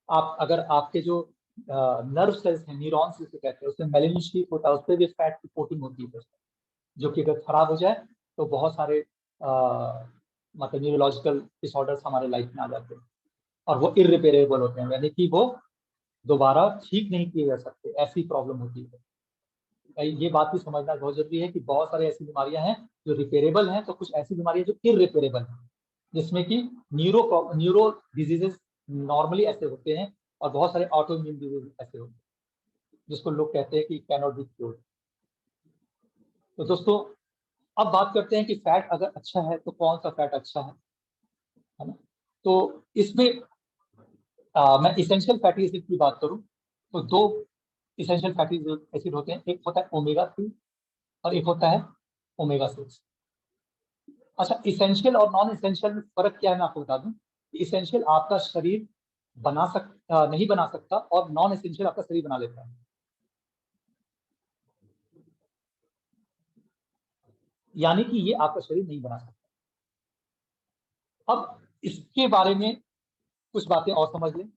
आप अगर आपके जो नर्व सेल्स हैं, न्यूरॉन्स जिसे कहते हैं, उसमें मेलेनिन शीट होता है, उस पर भी फैट की कोटिंग होती है दोस्तों, जो कि अगर खराब हो जाए तो बहुत सारे मतलब न्यूरोलॉजिकल डिसऑर्डर्स हमारे लाइफ में आ जाते हैं और वो इररिपेयरेबल होते हैं, यानी कि वो दोबारा ठीक नहीं किए जा सकते, ऐसी प्रॉब्लम होती है। ये बात भी समझना बहुत जरूरी है कि बहुत सारी ऐसी बीमारियां हैं जो रिपेयरेबल हैं, तो कुछ ऐसी बीमारियां जो इररिपेयरेबल हैं, जिसमें कि न्यूरो डिजीजेस नॉर्मली ऐसे होते हैं और बहुत सारे ऑटो इम्यून डिजीज ऐसे होते हैं जिसको लोग कहते हैं कि कैनॉट बी क्योर्ड। तो दोस्तों अब बात करते हैं कि फैट अगर अच्छा है तो कौन सा फैट अच्छा है ना? तो इसमें मैं इसेंशियल फैटी एसिड की बात करूं तो 2 इसेंशियल फैटी एसिड होते हैं, एक होता है ओमेगा 3 और एक होता है ओमेगा 6। अच्छा, इसेंशियल और नॉन इसेंशियल में फर्क क्या है मैं आपको बता दूं। इसेंशियल आपका शरीर नहीं बना सकता और नॉन इसेंशियल आपका शरीर बना लेता है। यानी कि ये आपका शरीर नहीं बना सकता। अब इसके बारे में कुछ बातें और समझ लें।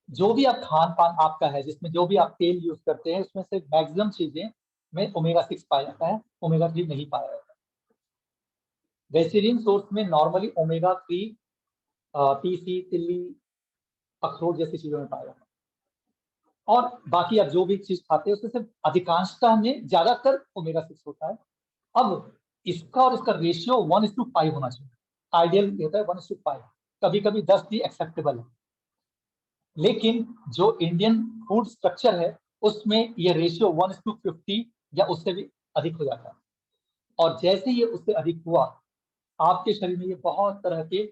जो भी आप खान पान आपका है, जिसमें जो भी आप तेल यूज करते हैं, उसमें से मैक्सिमम चीजें में ओमेगा 6 पाया जाता है, ओमेगा 3 नहीं पाया जाता है। वेजिटेरियन सोर्स में नॉर्मली ओमेगा 3 तीसी, तिल्ली, अखरोट जैसी चीजों में पाया जाता है। और बाकी आप जो भी चीज खाते हैं उसमें से अधिकांशतः में ज्यादातर ओमेगा 6 होता है। अब इसका और इसका रेशियो 1:5 होना चाहिए। आइडियल होता है 1:5। कभी कभी 10 भी एक्सेप्टेबल है, लेकिन जो इंडियन फूड स्ट्रक्चर है उसमें ये रेशियो 1:50 या उससे भी अधिक हो जाता है। और जैसे ये उससे अधिक हुआ, आपके शरीर में ये बहुत तरह के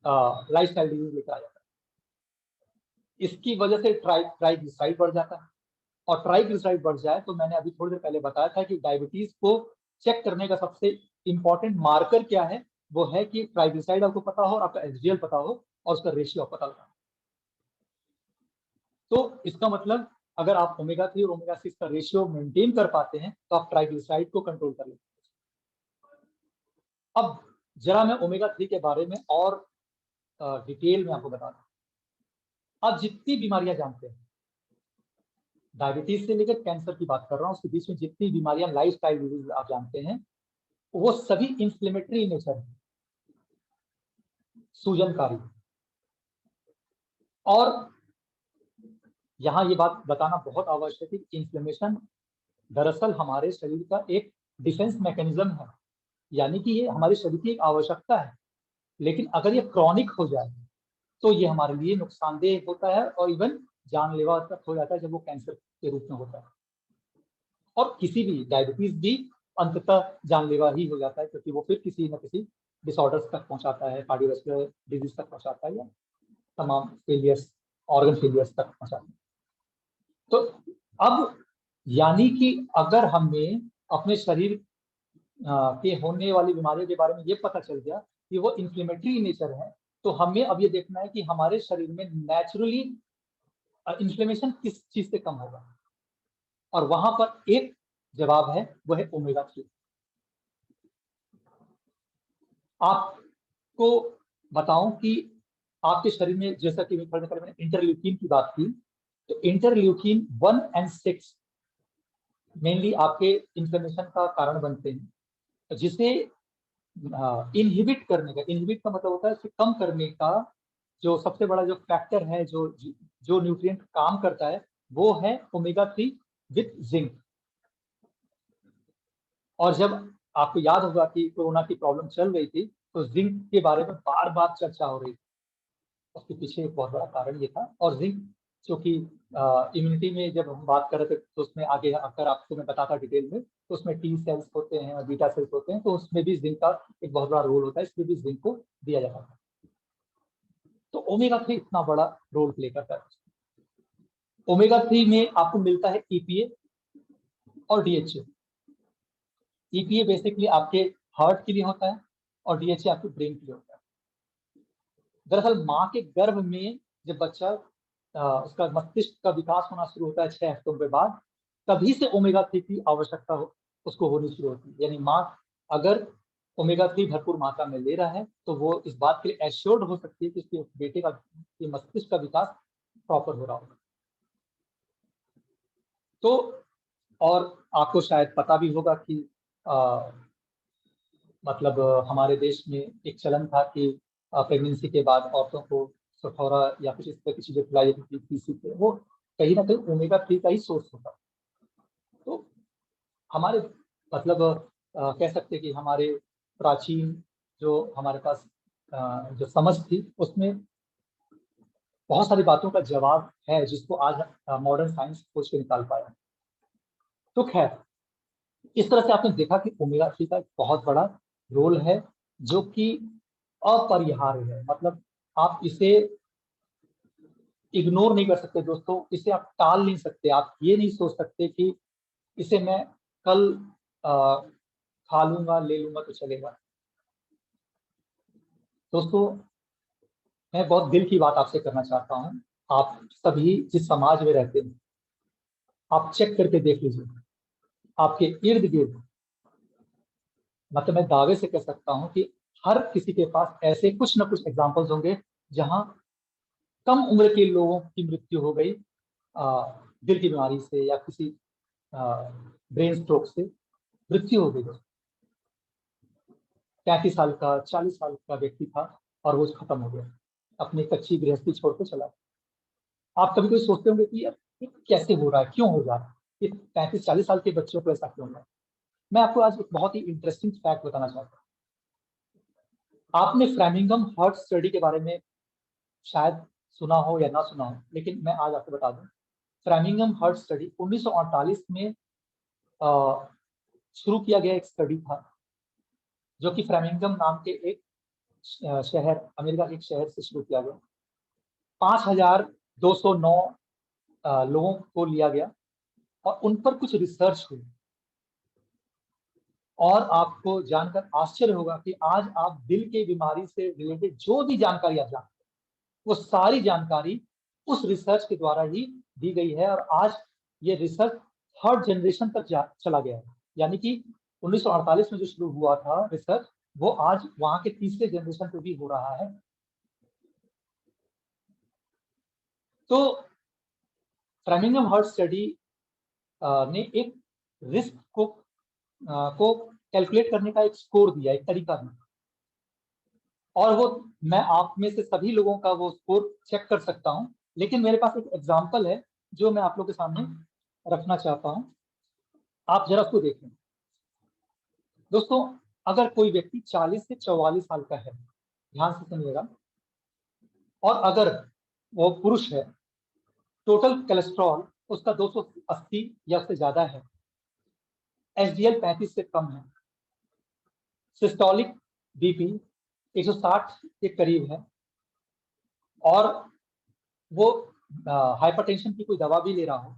लाइफ स्टाइल डिजीज लेकर आ जाता है। इसकी वजह से ट्राइग्लिसराइड बढ़ जाता है, और ट्राइग्लिसराइड बढ़ जाए तो मैंने अभी थोड़ी देर पहले बताया था कि डायबिटीज को चेक करने का सबसे इंपॉर्टेंट मार्कर क्या है, वो है कि ट्राइग्लिसराइड आपको पता हो और आपका एचडीएल पता हो, और उसका रेशियो पता लगाना। तो इसका मतलब अगर आप ओमेगा 3 और ओमेगा 6 का रेशियो मेंटेन कर पाते हैं तो आप ट्राइग्लिसराइड को कंट्रोल कर लेते हैं। अब जरा मैं ओमेगा 3 के बारे में और डिटेल में आपको बता दूं। आप जितनी बीमारियां जानते हैं, डायबिटीज से लेकर कैंसर की बात कर रहा हूं, उसके बीच में जितनी बीमारियां, लाइफ स्टाइल डिजीज आप जानते हैं, वो सभी इंफ्लेमेटरी नेचर है, सूजनकारी। और यहाँ ये बात बताना बहुत आवश्यक है कि इन्फ्लेमेशन दरअसल हमारे शरीर का एक डिफेंस मैकेनिज्म है, यानी कि ये हमारे शरीर की एक आवश्यकता है। लेकिन अगर ये क्रॉनिक हो जाए तो ये हमारे लिए नुकसानदेह होता है और इवन जानलेवा तक हो जाता है जब वो कैंसर के रूप में होता है। और किसी भी डायबिटीज भी अंततः जानलेवा ही हो जाता है, क्योंकि वो फिर किसी न किसी डिसऑर्डर्स तक पहुंचाता है, कार्डियोवैस्कुलर डिजीज तक पहुंचाता है, या तमाम फेलियर्स, ऑर्गन फेलियर्स तक पहुंचाता है। तो अब यानी कि अगर हमें अपने शरीर के होने वाली बीमारियों के बारे में ये पता चल गया कि वो इन्फ्लेमेटरी नेचर है, तो हमें अब ये देखना है कि हमारे शरीर में नेचुरली इन्फ्लेमेशन किस चीज से कम होगा। और वहां पर एक जवाब है, वो है ओमेगा 3। आपको बताऊं कि आपके शरीर में, जैसा कि मैंने इंटरल्यूकिन की बात की, तो इंटरल्यूकिन 1 और 6 मेनली आपके इन्फ्लेमेशन का कारण बनते हैं, जिसे इनहिबिट करने का, इनहिबिट का मतलब होता है कि कम करने का जो सबसे बड़ा जो फैक्टर है, जो न्यूट्रिएंट काम करता है, वो है ओमेगा 3 विथ जिंक। और जब आपको याद होगा कि कोरोना की प्रॉब्लम चल रही थी, तो जिंक के बारे में बार बार चर्चा हो रही थी। उसके पीछे एक बहुत बड़ा कारण ये था। और जिंक क्योंकि इम्यूनिटी में जब हम बात कर रहे थे, तो उसमें आगे अगर आपको मैं बताता डिटेल में, तो उसमें टी सेल्स होते हैं और बीटा सेल्स होते हैं, तो उसमें भी जिंक का एक बहुत बड़ा रोल होता है, इसलिए भी जिंक को दिया जाता है। तो ओमेगा 3 इतना बड़ा रोल प्ले करता है। ओमेगा 3 में आपको मिलता है ईपीए और डीएचए। ईपीए बेसिकली आपके हार्ट के लिए होता है और डीएचए आपके ब्रेन के लिए होता है। दरअसल माँ के गर्भ में जब बच्चा उसका मस्तिष्क का विकास होना शुरू होता है 6 हफ्तों के बाद, तभी से ओमेगा 3 की आवश्यकता उसको होनी शुरू होती है। यानी माँ अगर ओमेगा 3 भरपूर मात्रा में ले रहा है, तो वो इस बात के लिए एश्योर्ड हो सकती है कि उसके बेटे का मस्तिष्क का विकास प्रॉपर हो रहा होगा। तो और आपको शायद पता भी होगा कि मतलब हमारे देश में एक चलन था कि प्रेगनेंसी के बाद औरतों को सठौरा या कुछ इस तरह की चीजें खिलाई जाती थी, से वो कहीं ना कहीं ओमेगा 3 का ही सोर्स होता। तो हमारे मतलब कह सकते हैं कि हमारे प्राचीन जो हमारे पास जो समझ थी, उसमें बहुत सारी बातों का जवाब है, जिसको आज मॉडर्न साइंस खोज के निकाल पाया। तो खैर, इस तरह से आपने देखा कि ओमेगा 3 का एक बहुत बड़ा रोल है, जो कि अपरिहार्य है। मतलब आप इसे इग्नोर नहीं कर सकते दोस्तों, इसे आप टाल नहीं सकते। आप ये नहीं सोच सकते कि इसे मैं कल खा लूंगा, ले लूंगा तो चलेगा। दोस्तों, मैं बहुत दिल की बात आपसे करना चाहता हूँ। आप सभी जिस समाज में रहते हैं, आप चेक करके देख लीजिए आपके इर्द गिर्द। मतलब मैं दावे से कह सकता हूँ कि हर किसी के पास ऐसे कुछ न कुछ एग्जाम्पल्स होंगे जहां कम उम्र के लोगों की मृत्यु हो गई दिल की बीमारी से या किसी ब्रेन स्ट्रोक से मृत्यु हो गई। 35 साल का, 40 साल का व्यक्ति था और वो खत्म हो गया, अपनी कच्ची गृहस्थी छोड़ के चला। आप कभी कोई सोचते होंगे कि यार ये कैसे हो रहा है, क्यों हो रहा है, कि 35-40 साल के बच्चों को ऐसा क्यों हो रहा है। मैं आपको आज एक बहुत ही इंटरेस्टिंग फैक्ट बताना चाहता हूँ। आपने फ्रेमिंगम हर्ट स्टडी के बारे में शायद सुना हो या ना सुना हो, लेकिन मैं आज आपको बता दूं। फ्रेमिंगम हर्ट स्टडी 1948 में शुरू किया गया एक स्टडी था, जो कि फ्रेमिंगम नाम के एक शहर, अमेरिका के एक शहर से शुरू किया गया। 5209 लोगों को लिया गया और उन पर कुछ रिसर्च हुई। और आपको जानकर आश्चर्य होगा कि आज आप दिल की बीमारी से रिलेटेड जो भी जानकारी आप जानते हैं, वो सारी जानकारी उस रिसर्च के द्वारा ही दी गई है। और आज ये रिसर्च थर्ड जनरेशन तक चला गया है, यानी कि 1948 में जो शुरू हुआ था रिसर्च, वो आज वहां के तीसरे जनरेशन पे भी हो रहा है। तो फ्रेमिंघम हर्ट्ज स्टडी ने एक रिस्क को कैलकुलेट करने का एक स्कोर दिया, एक तरीका दिया, और वो मैं आप में से सभी लोगों का वो स्कोर चेक कर सकता हूं। लेकिन मेरे पास एक एग्जांपल है जो मैं आप लोगों के सामने रखना चाहता हूं, आप जरा उसको देखें। दोस्तों, अगर कोई व्यक्ति 40 से 44 साल का है, ध्यान से सुनिएगा, और अगर वो पुरुष है, टोटल कोलेस्ट्रॉल उसका 280 या उससे ज्यादा है, एचडीएल 35 से कम है, सिस्टोलिक बीपी 160 के करीब है, और वो हाइपरटेंशन की कोई दवा भी ले रहा हो,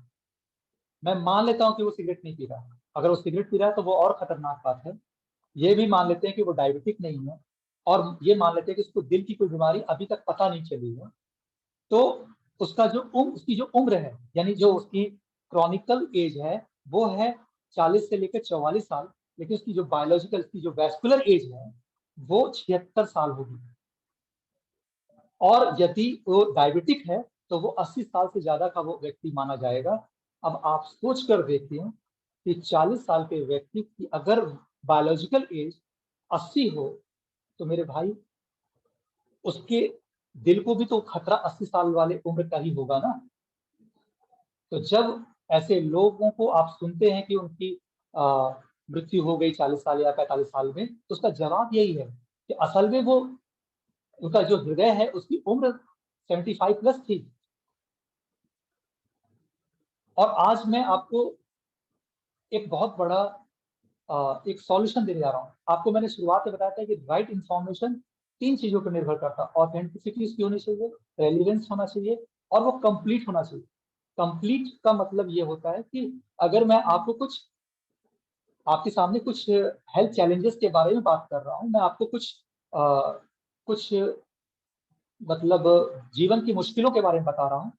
मैं मान लेता हूं कि वो सिगरेट नहीं पी रहा। अगर वो सिगरेट पी रहा है तो वो और खतरनाक बात है। ये भी मान लेते हैं कि वो डायबिटिक नहीं है, और ये मान लेते हैं कि उसको दिल की कोई बीमारी अभी तक पता नहीं चली है, तो उसकी जो उम्र है, यानी जो उसकी क्रॉनिकल एज है, वो है 40 से लेकर 44 साल, लेकिन उसकी जो बायोलॉजिकल, उसकी जो वैस्कुलर एज है, वो 76 साल होगी। और यदि वो डायबिटिक है तो वो 80 साल से ज्यादा का वो व्यक्ति माना जाएगा। अब आप सोच कर देखिए कि 40 साल के व्यक्ति की अगर बायोलॉजिकल एज 80 हो, तो मेरे भाई उसके दिल को भी तो खतरा 80 साल वाले उम्र का ही होगा ना। तो जब ऐसे लोगों को आप सुनते हैं कि उनकी मृत्यु हो गई 40 साल या 45 साल में, तो उसका जवाब यही है कि असल में वो, उनका जो हृदय है उसकी उम्र 75 प्लस थी। और आज मैं आपको एक बहुत बड़ा एक सॉल्यूशन देने जा रहा हूँ। आपको मैंने शुरुआत में बताया था कि राइट इंफॉर्मेशन 3 चीजों पर निर्भर करता है। ऑथेंटिसिटी उसकी होनी चाहिए, रेलिवेंस होना चाहिए, और वो कंप्लीट होना चाहिए। कंप्लीट का मतलब ये होता है कि अगर मैं आपको आपके सामने कुछ हेल्थ चैलेंजेस के बारे में बात कर रहा हूँ, मैं आपको कुछ मतलब जीवन की मुश्किलों के बारे में बता रहा हूँ,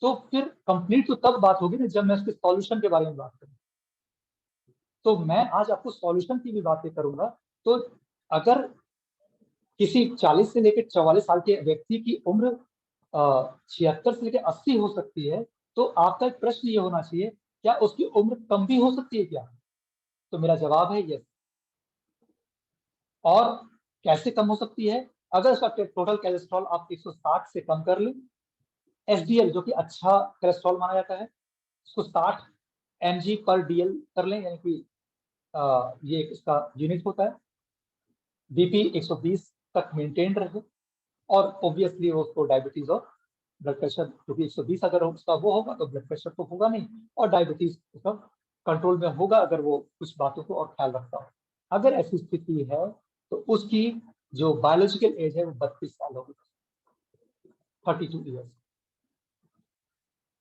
तो फिर कंप्लीट तो तब बात होगी ना जब मैं उसके सॉल्यूशन के बारे में बात करूँ। तो मैं आज आपको सॉल्यूशन की भी बातें करूंगा। तो अगर किसी 40 से लेकर 44 साल के व्यक्ति की उम्र 76 से लेकर 80 हो सकती है, तो आपका एक प्रश्न ये होना चाहिए, क्या उसकी उम्र कम भी हो सकती है क्या? तो मेरा जवाब है यस। और कैसे कम हो सकती है? अगर उसका टोटल कोलेस्ट्रॉल आप 160 से कम कर लें, एसडीएल जो कि अच्छा कोलेस्ट्रॉल माना जाता है, उसको 60 mg पर डीएल कर लें, यानी कि ये इसका यूनिट होता है। बीपी 120 तक मेंटेन रहे, और ऑब्वियसली उसको डायबिटीज और ब्लड प्रेशर, क्योंकि 120 अगर उसका वो होगा तो ब्लड प्रेशर तो होगा नहीं, और डायबिटीज उसका कंट्रोल में होगा अगर वो कुछ बातों को और ख्याल रखता हो। अगर ऐसी स्थिति है तो उसकी जो बायोलॉजिकल एज है वो 32 साल होगी, 32 ईयर्स।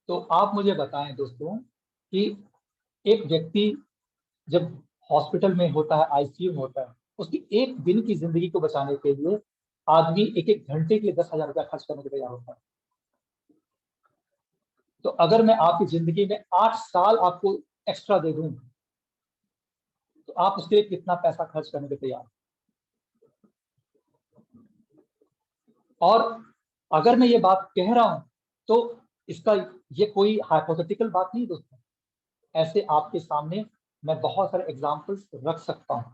तो आप मुझे बताएं दोस्तों कि एक व्यक्ति जब हॉस्पिटल में होता है, आईसीयू में होता है, उसकी एक दिन की जिंदगी को बचाने के लिए आदमी एक एक घंटे के लिए 10,000 रुपया खर्च करने के तैयार होता है। तो अगर मैं आपकी जिंदगी में 8 साल आपको एक्स्ट्रा दे दूं, तो आप उसके लिए कितना पैसा खर्च करने के तैयार? और अगर मैं ये बात कह रहा हूं तो इसका ये कोई हाइपोथेटिकल बात नहीं दोस्तों। ऐसे आपके सामने मैं बहुत सारे एग्जांपल्स रख सकता हूं।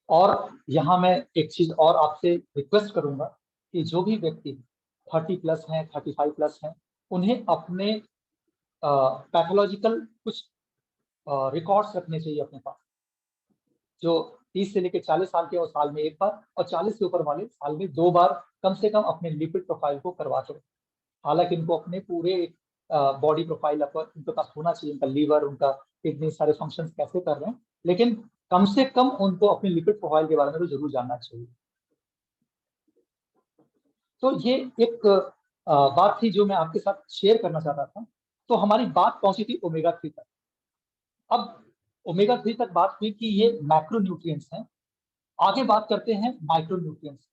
और यहाँ मैं एक चीज और आपसे रिक्वेस्ट करूंगा कि जो भी व्यक्ति 30 प्लस हैं, 35 प्लस हैं, उन्हें अपने पैथोलॉजिकल कुछ रिकॉर्ड्स रखने चाहिए अपने पास। जो 30 से लेकर 40 साल के, और साल में एक बार, और 40 से ऊपर वाले साल में 2 बार कम से कम अपने लिपिड प्रोफाइल को करवाते हैं। हालांकि इनको अपने पूरे बॉडी प्रोफाइल उनके पास होना चाहिए, उनका लीवर, उनका किडनी, सारे फंक्शंस कैसे कर रहे हैं, लेकिन कम से कम उनको अपने लिपिड प्रोफाइल के बारे में तो जरूर जानना चाहिए। तो ये एक बात थी जो मैं आपके साथ शेयर करना चाहता था। तो हमारी बात पहुंची थी ओमेगा 3 तक। अब ओमेगा 3 तक बात हुई कि ये मैक्रो न्यूट्रिएंट्स हैं। आगे बात करते हैं माइक्रो न्यूट्रिएंट्स।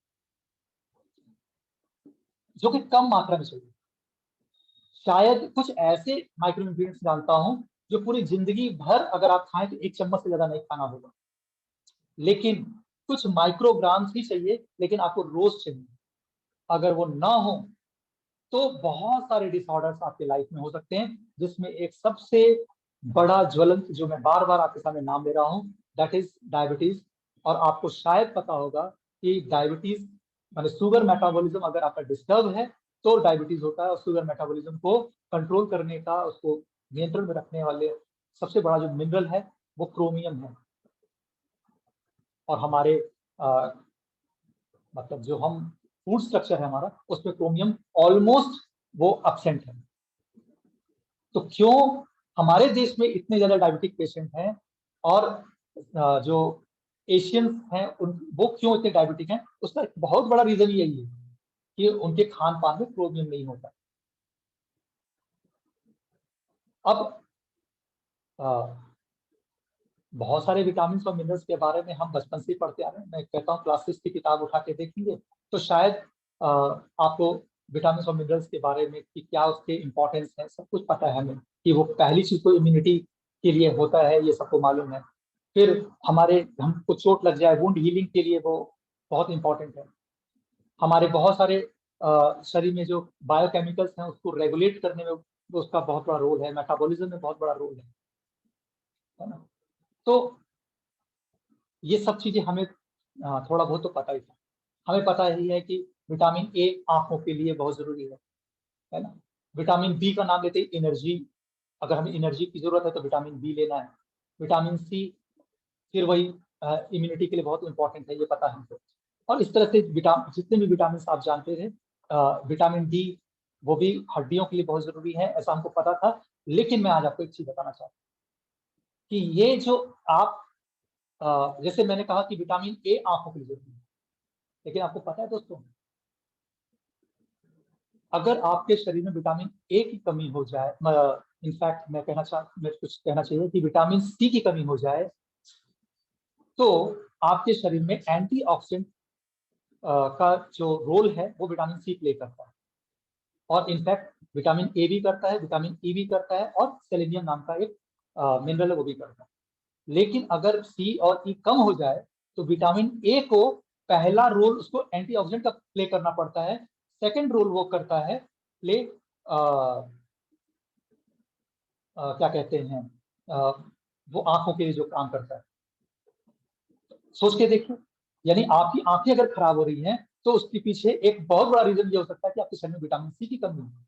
जो कि कम मात्रा में चाहिए। शायद कुछ ऐसे माइक्रो न्यूट्रिएंट्स जानता हूं जो पूरी जिंदगी भर अगर आप खाएं तो 1 चम्मच से ज्यादा नहीं खाना होगा, लेकिन कुछ माइक्रोग्राम्स ही चाहिए, लेकिन आपको रोज चाहिए। अगर वो ना हो तो बहुत सारे डिसऑर्डर्स आपके लाइफ में हो सकते हैं, जिसमें एक सबसे बड़ा ज्वलंत जो मैं बार बार आपके सामने नाम ले रहा हूं, दैट इज डायबिटीज। और आपको शायद पता होगा कि डायबिटीज माने शुगर मेटाबॉलिज्म अगर आपका डिस्टर्ब है तो डायबिटीज होता है। और शुगर मेटाबॉलिज्म को कंट्रोल करने का, उसको नियंत्रण में रखने वाले सबसे बड़ा जो मिनरल है वो क्रोमियम है। और हमारे मतलब जो हम फूड स्ट्रक्चर है हमारा, उसमें क्रोमियम ऑलमोस्ट वो अब्सेंट है। तो क्यों हमारे देश में इतने ज्यादा डायबिटिक पेशेंट हैं, और जो एशियंस हैं उन वो क्यों इतने डायबिटिक हैं, उसका एक बहुत बड़ा रीजन यही है कि उनके खान पान में क्रोमियम नहीं होता। अब बहुत सारे विटामिन और मिनरल्स के बारे में हम बचपन से ही पढ़ते आ रहे हैं। मैं कहता हूँ क्लास 6 की किताब उठा के देखेंगे तो शायद आपको विटामिन और मिनरल्स के बारे में कि क्या उसके इंपॉर्टेंस है सब कुछ पता है हमें, कि वो पहली चीज तो इम्यूनिटी के लिए होता है, ये सबको मालूम है। फिर हमारे हमको चोट लग जाए, वुंड हीलिंग के लिए वो बहुत इंपॉर्टेंट है। हमारे बहुत सारे शरीर में जो बायोकेमिकल्स हैं उसको रेगुलेट करने में उसका बहुत बड़ा रोल है, मेटाबॉलिज्म में बहुत बड़ा रोल है ना। तो ये सब चीजें हमें थोड़ा बहुत तो पता ही था। हमें पता ही है कि विटामिन ए आंखों के लिए बहुत जरूरी है ना। विटामिन बी का नाम लेते ही एनर्जी, अगर हमें एनर्जी की जरूरत है तो विटामिन बी लेना है। विटामिन सी फिर वही इम्यूनिटी के लिए बहुत इंपॉर्टेंट है, ये पता है हमको। और इस तरह से जितने भी विटामिन आप जानते थे, विटामिन डी वो भी हड्डियों के लिए बहुत जरूरी है, ऐसा हमको पता था। लेकिन मैं आज आपको एक चीज बताना चाहता हूँ कि ये जो आप जैसे मैंने कहा कि विटामिन ए आंखों के लिए जरूरी है, लेकिन आपको पता है दोस्तों, अगर आपके शरीर में विटामिन ए की कमी हो जाए, इनफैक्ट मैं कुछ कहना चाहिए कि विटामिन सी की कमी हो जाए, तो आपके शरीर में एंटीऑक्सीडेंट का जो रोल है वो विटामिन सी प्ले करता है। और इनफैक्ट विटामिन ए भी करता है, विटामिन ई भी करता है, और सेलेनियम नाम का एक मिनरल है वो भी करता है। लेकिन अगर सी और ई कम हो जाए तो विटामिन ए को पहला रोल उसको एंटीऑक्सीडेंट का प्ले करना पड़ता है, सेकंड रोल वो करता है प्ले क्या कहते हैं वो आंखों के लिए जो काम करता है। सोच के देखिए, यानी आपकी आंखें अगर खराब हो रही हैं तो उसके पीछे एक बहुत बड़ा रीजन ये हो सकता है कि आपके शरीर में विटामिन सी की कमी है।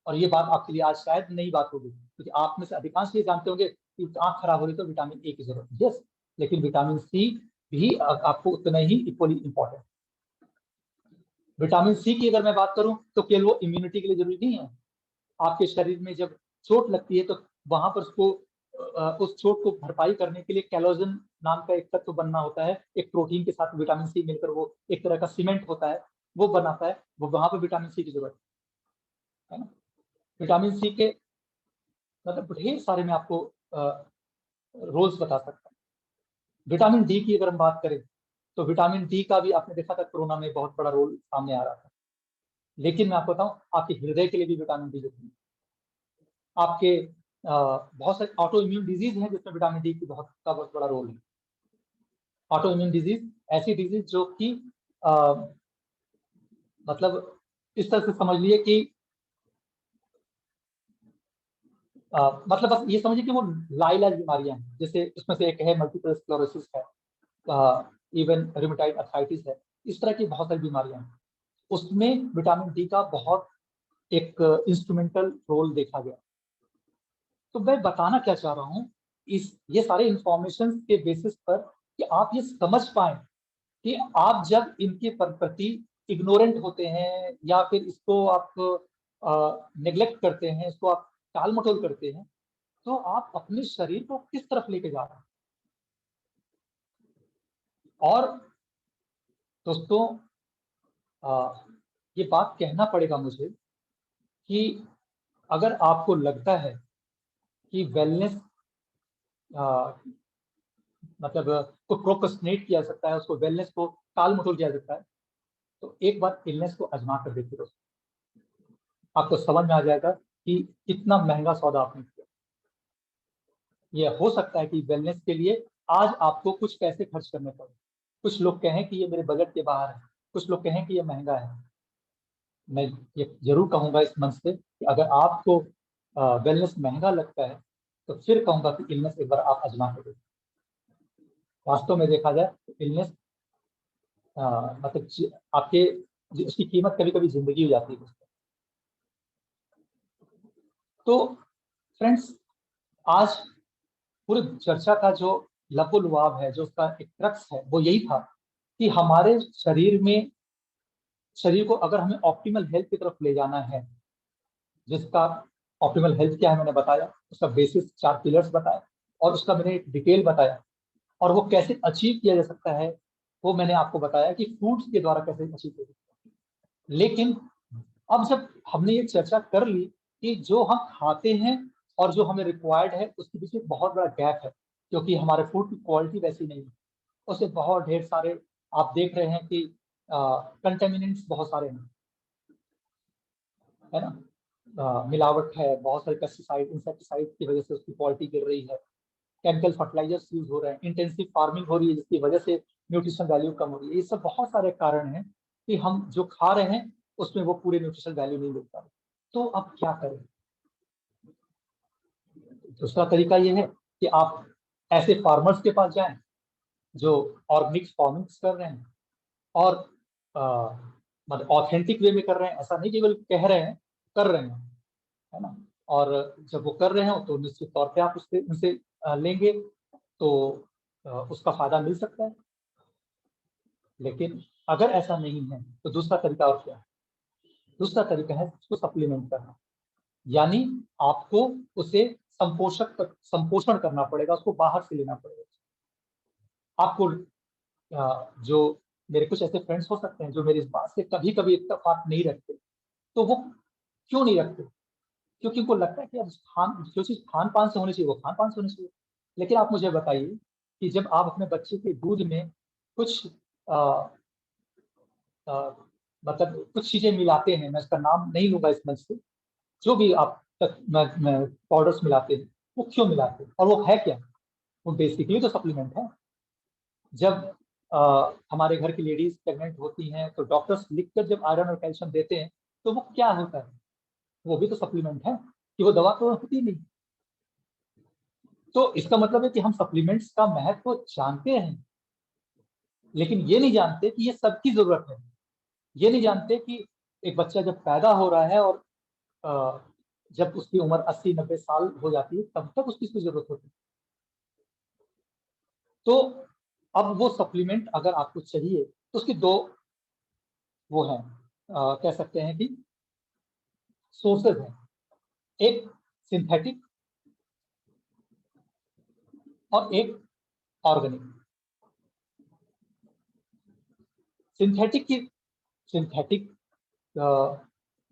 और ये बात आपके लिए आज शायद नई बात होगी, क्योंकि आप में से अधिकांश ये जानते होंगे कि आंख खराब हो रही तो विटामिन ए की जरूरत है, यस, लेकिन विटामिन सी भी आपको उतना ही इक्वली इंपॉर्टेंट। विटामिन सी की अगर मैं बात करूं तो केवल वो इम्यूनिटी के लिए जरूरी नहीं है। आपके शरीर में जब चोट लगती है तो वहां पर उसको उस चोट को भरपाई करने के लिए कैलोजन नाम का एक तत्व बनना होता है, एक प्रोटीन के साथ विटामिन सी मिलकर वो एक तरह का सीमेंट होता है, वो बनाता है, वो वहां पर विटामिन सी की जरूरत है ना। विटामिन सी के मतलब ढेर सारे मैं आपको रोल्स बता सकता हूँ। विटामिन डी की अगर हम बात करें तो विटामिन डी का भी आपने देखा था कोरोना में बहुत बड़ा रोल सामने आ रहा था। लेकिन मैं आपको बताऊं, आपके हृदय के लिए भी विटामिन डी जरूरी है। आपके बहुत सारे ऑटो इम्यून डिजीज हैं जिसमें विटामिन डी की बहुत बड़ा रोल है। ऑटो इम्यून डिजीज ऐसी डिजीज जो कि मतलब इस तरह से समझ लिए कि मतलब बस ये समझिए कि वो लाइलाज बीमारियां हैं, जैसे उसमें से एक है मल्टीपल स्क्लेरोसिस है, इवन रूमेटाइड अर्थराइटिस है, इस तरह की बहुत सारी बीमारियां हैं। उसमें विटामिन डी का बहुत एक इंस्ट्रूमेंटल रोल देखा गया। तो मैं बताना क्या चाह रहा हूँ इस ये सारे इंफॉर्मेशन के बेसिस पर कि आप ये समझ पाए कि आप जब इनके प्रति इग्नोरेंट होते हैं या फिर इसको आप नेग्लेक्ट करते हैं, इसको आप टाल मटोल करते हैं, तो आप अपने शरीर को किस तरफ लेके जा रहे हैं। और दोस्तों ये बात कहना पड़ेगा मुझे कि अगर आपको लगता है कि वेलनेस मतलब को प्रोक्रेस्टिनेट किया जा सकता है, उसको वेलनेस को टाल मटोल किया जा सकता है, तो एक बार इलनेस को आजमा कर देखिए दोस्तों। आपको समझ में आ जाएगा कि कितना महंगा सौदा आपने किया। ये हो सकता है कि वेलनेस के लिए आज आपको कुछ पैसे खर्च करने पड़े। कुछ लोग कहें कि ये मेरे बजट के बाहर है, कुछ लोग कहें कि ये महंगा है। मैं ये जरूर कहूंगा इस मंच से कि अगर आपको वेलनेस महंगा लगता है तो फिर कहूंगा कि इलनेस एक बार आप आजमा के देखिए। वास्तव में देखा जाए तो इलनेस मतलब आपके उसकी कीमत कभी कभी जिंदगी हो जाती है। तो फ्रेंड्स, आज पूरी चर्चा का जो लबो लुआब है, जो उसका एक क्रक्स है, वो यही था कि हमारे शरीर को अगर हमें ऑप्टिमल हेल्थ की तरफ ले जाना है, जिसका ऑप्टिमल हेल्थ क्या है मैंने बताया, उसका बेसिस 4 पिलर्स बताया और उसका मैंने एक डिटेल बताया, और वो कैसे अचीव किया जा सकता है वो मैंने आपको बताया कि फूड्स के द्वारा कैसे अचीव किया जा सकता है। लेकिन अब जब हमने ये चर्चा कर ली कि जो हम खाते हैं और जो हमें रिक्वायर्ड है उसके बीच में बहुत बड़ा गैप है, क्योंकि हमारे फूड की क्वालिटी वैसी नहीं है, उससे बहुत ढेर सारे आप देख रहे हैं कि कंटेमिनेंट्स बहुत सारे हैं, है ना। मिलावट है, बहुत सारे पेस्टिसाइड इंसेक्टिसाइड की वजह से उसकी क्वालिटी गिर रही है, केमिकल फर्टिलाइजर्स यूज हो रहे हैं, इंटेंसिव फार्मिंग हो रही है जिसकी वजह से न्यूट्रिशन वैल्यू कम हो रही है। ये सब बहुत सारे कारण हैं कि हम जो खा रहे हैं उसमें वो पूरे न्यूट्रिशन वैल्यू नहीं मिल पा रहे। तो अब क्या करें? दूसरा तरीका ये है कि आप ऐसे फार्मर्स के पास जाएं जो ऑर्गेनिक फार्मिंग कर रहे हैं और मतलब ऑथेंटिक वे में कर रहे हैं, ऐसा नहीं केवल कह रहे हैं, कर रहे हैं, है ना। और जब वो कर रहे हो तो निश्चित तौर पे आप उससे उनसे लेंगे तो उसका फायदा मिल सकता है। लेकिन अगर ऐसा नहीं है तो दूसरा तरीका और क्या है? दूसरा तरीका है उसको सप्लीमेंट करना, यानी आपको उसे संपोषण करना पड़ेगा, उसको बाहर से लेना पड़ेगा। आपको जो मेरे कुछ ऐसे फ्रेंड्स हो सकते हैं जो मेरी इस बात से कभी कभी इत्तेफाक नहीं रखते। तो वो क्यों नहीं रखते? क्योंकि उनको लगता है कि अब जो चीज खान पान से होनी चाहिए वो खान पान से होनी चाहिए। लेकिन आप मुझे बताइए कि जब आप अपने बच्चे के दूध में कुछ आ, आ, मतलब कुछ चीजें मिलाते हैं, मैं इसका नाम नहीं लूंगा इस मंच से, जो भी आप पाउडर्स मिलाते हैं, वो क्यों मिलाते हैं और वो है क्या? वो बेसिकली तो सप्लीमेंट है। जब हमारे घर की लेडीज प्रेग्नेंट होती हैं तो डॉक्टर्स लिखकर जब आयरन और कैल्शियम देते हैं तो वो क्या होता है? वो भी तो सप्लीमेंट है, कि वो दवा तो होती नहीं। तो इसका मतलब है कि हम सप्लीमेंट्स का महत्व जानते हैं, लेकिन ये नहीं जानते कि ये सबकी जरूरत है। ये नहीं जानते कि एक बच्चा जब पैदा हो रहा है और जब उसकी उम्र 80-90 साल हो जाती है तब तक उसकी इसकी जरूरत होती है। तो अब वो सप्लीमेंट अगर आपको चाहिए तो उसकी दो वो हैं, कह सकते हैं कि सोर्सेज हैं। एक सिंथेटिक और एक ऑर्गेनिक। सिंथेटिक की सिंथेटिक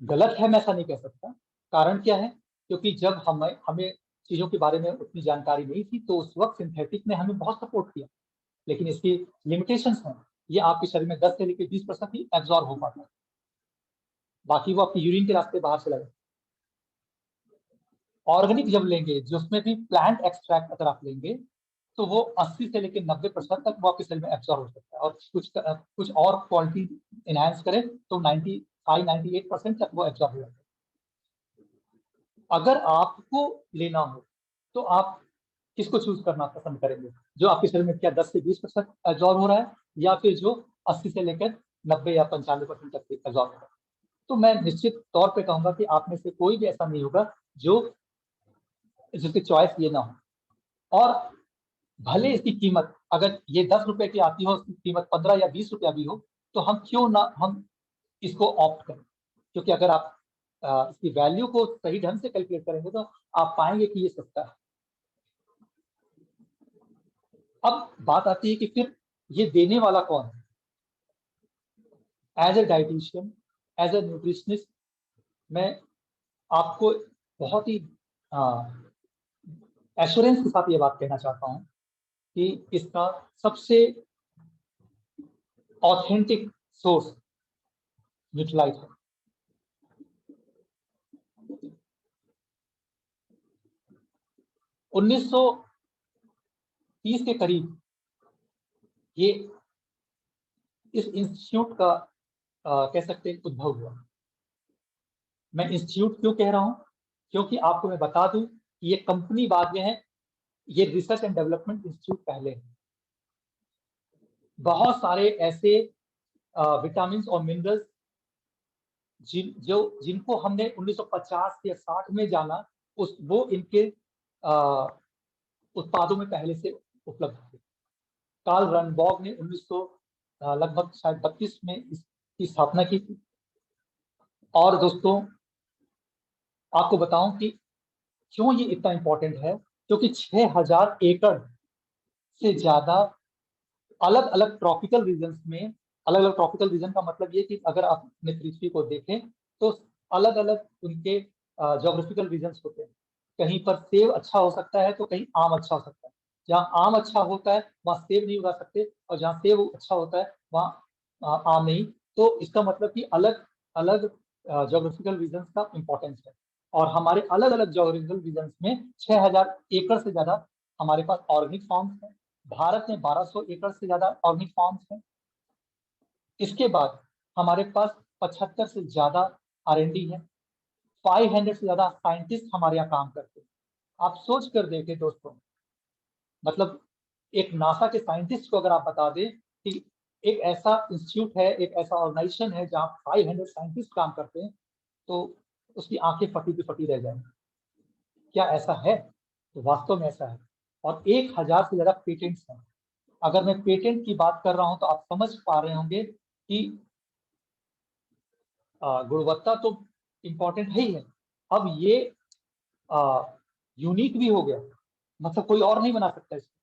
गलत है मैं ऐसा नहीं कह सकता। कारण क्या है? क्योंकि जब हमें हमें चीजों के बारे में उतनी जानकारी नहीं थी तो उस वक्त सिंथेटिक ने हमें बहुत सपोर्ट किया, लेकिन इसकी लिमिटेशंस हैं। ये आपके शरीर में 10 से लेकर 20% ही एब्जॉर्ब हो पाता है, बाकी वो आपकी यूरिन के रास्ते बाहर चला जाता है। ऑर्गेनिक जब लेंगे जिसमें भी प्लांट एक्सट्रैक्ट अगर आप लेंगे तो वो 80 से लेकर 90% तक वो आपके शरीर में एब्जॉर्ब हो सकता है, और कुछ और क्वालिटी इनहेंस करे तो 95-98% तक वो एब्जॉर्ब हो जाता है। अगर आपको लेना हो तो आप किसको चूज करना पसंद करेंगे? जो आपके शरीर में क्या 10 से 20% एब्जॉर्ब हो रहा है, या फिर जो 80 से लेकर 90 या 95% तक एब्जॉर्ब हो रहा है? तो मैं निश्चित तौर पे कहूंगा कि आप में से कोई भी ऐसा नहीं होगा जो जिसकी चॉइस ये ना हो। और भले इसकी कीमत अगर ये 10 रुपए की आती हो, उसकी कीमत 15 या 20 रुपया भी हो, तो हम क्यों ना हम इसको ऑप्ट करें? क्योंकि अगर आप इसकी वैल्यू को सही ढंग से कैलकुलेट करेंगे तो आप पाएंगे कि ये सस्ता है। अब बात आती है कि फिर ये देने वाला कौन है? As a dietitian, as a nutritionist, मैं आपको बहुत ही एश्योरेंस के साथ ये बात कहना चाहता हूँ कि इसका सबसे ऑथेंटिक सोर्स न्यूट्रीलाइट है। 1930 के करीब ये इस इंस्टीट्यूट का कह सकते हैं उद्भव हुआ। मैं इंस्टीट्यूट क्यों कह रहा हूं? क्योंकि आपको मैं बता दूं कि ये कंपनी बाद में है, ये रिसर्च एंड डेवलपमेंट इंस्टीट्यूट पहले है। बहुत सारे ऐसे विटामिन और मिनरल्स जिनको हमने 1950 या 60 में जाना, वो इनके उत्पादों में पहले से उपलब्ध थे। कार्ल रनबॉर्ग ने 1900 लगभग शायद 32 में इसकी स्थापना की थी। और दोस्तों आपको बताऊं कि क्यों ये इतना इंपॉर्टेंट है, क्योंकि 6000 एकड़ से ज्यादा अलग अलग ट्रॉपिकल रीजन्स में, अलग अलग ट्रॉपिकल रीजन का मतलब ये कि अगर आप अपने पृथ्वी को देखें तो अलग अलग उनके ज्योग्राफिकल रीजन्स होते हैं। कहीं पर सेब अच्छा हो सकता है तो कहीं आम अच्छा हो सकता है। जहाँ आम अच्छा होता है वहाँ सेब नहीं उगा सकते, और जहाँ सेब अच्छा होता है वहाँ आम नहीं। तो इसका मतलब कि अलग अलग ज्योग्राफिकल रीजन्स का इम्पोर्टेंस है। और हमारे अलग अलग ज्योग्राफिकल रीजन्स में 6000 एकड़ से ज्यादा हमारे पास ऑर्गेनिक फार्म्स है। भारत में 1200 एकड़ से ज्यादा ऑर्गेनिक फार्म्स हैं। इसके बाद हमारे पास 75 से ज्यादा R&D है। 500 से ज्यादा साइंटिस्ट हमारे यहाँ काम करते हैं। आप सोच कर देखें दोस्तों, मतलब एक नासा के साइंटिस्ट को अगर आप बता दें कि एक ऐसा इंस्टीट्यूट है, एक ऐसा ऑर्गेनाइजेशन है जहाँ 500 साइंटिस्ट काम करते हैं, तो उसकी आंखें फटी की फटी रह जाएंगी। क्या ऐसा है? तो वास्तव में ऐसा है। और 1000 से ज्यादा पेटेंट्स हैं। अगर मैं पेटेंट की बात कर रहा हूं तो आप समझ पा रहे होंगे कि गुणवत्ता तो इंपॉर्टेंट है ही है, अब ये यूनिक भी हो गया, मतलब कोई और नहीं बना सकता इसको,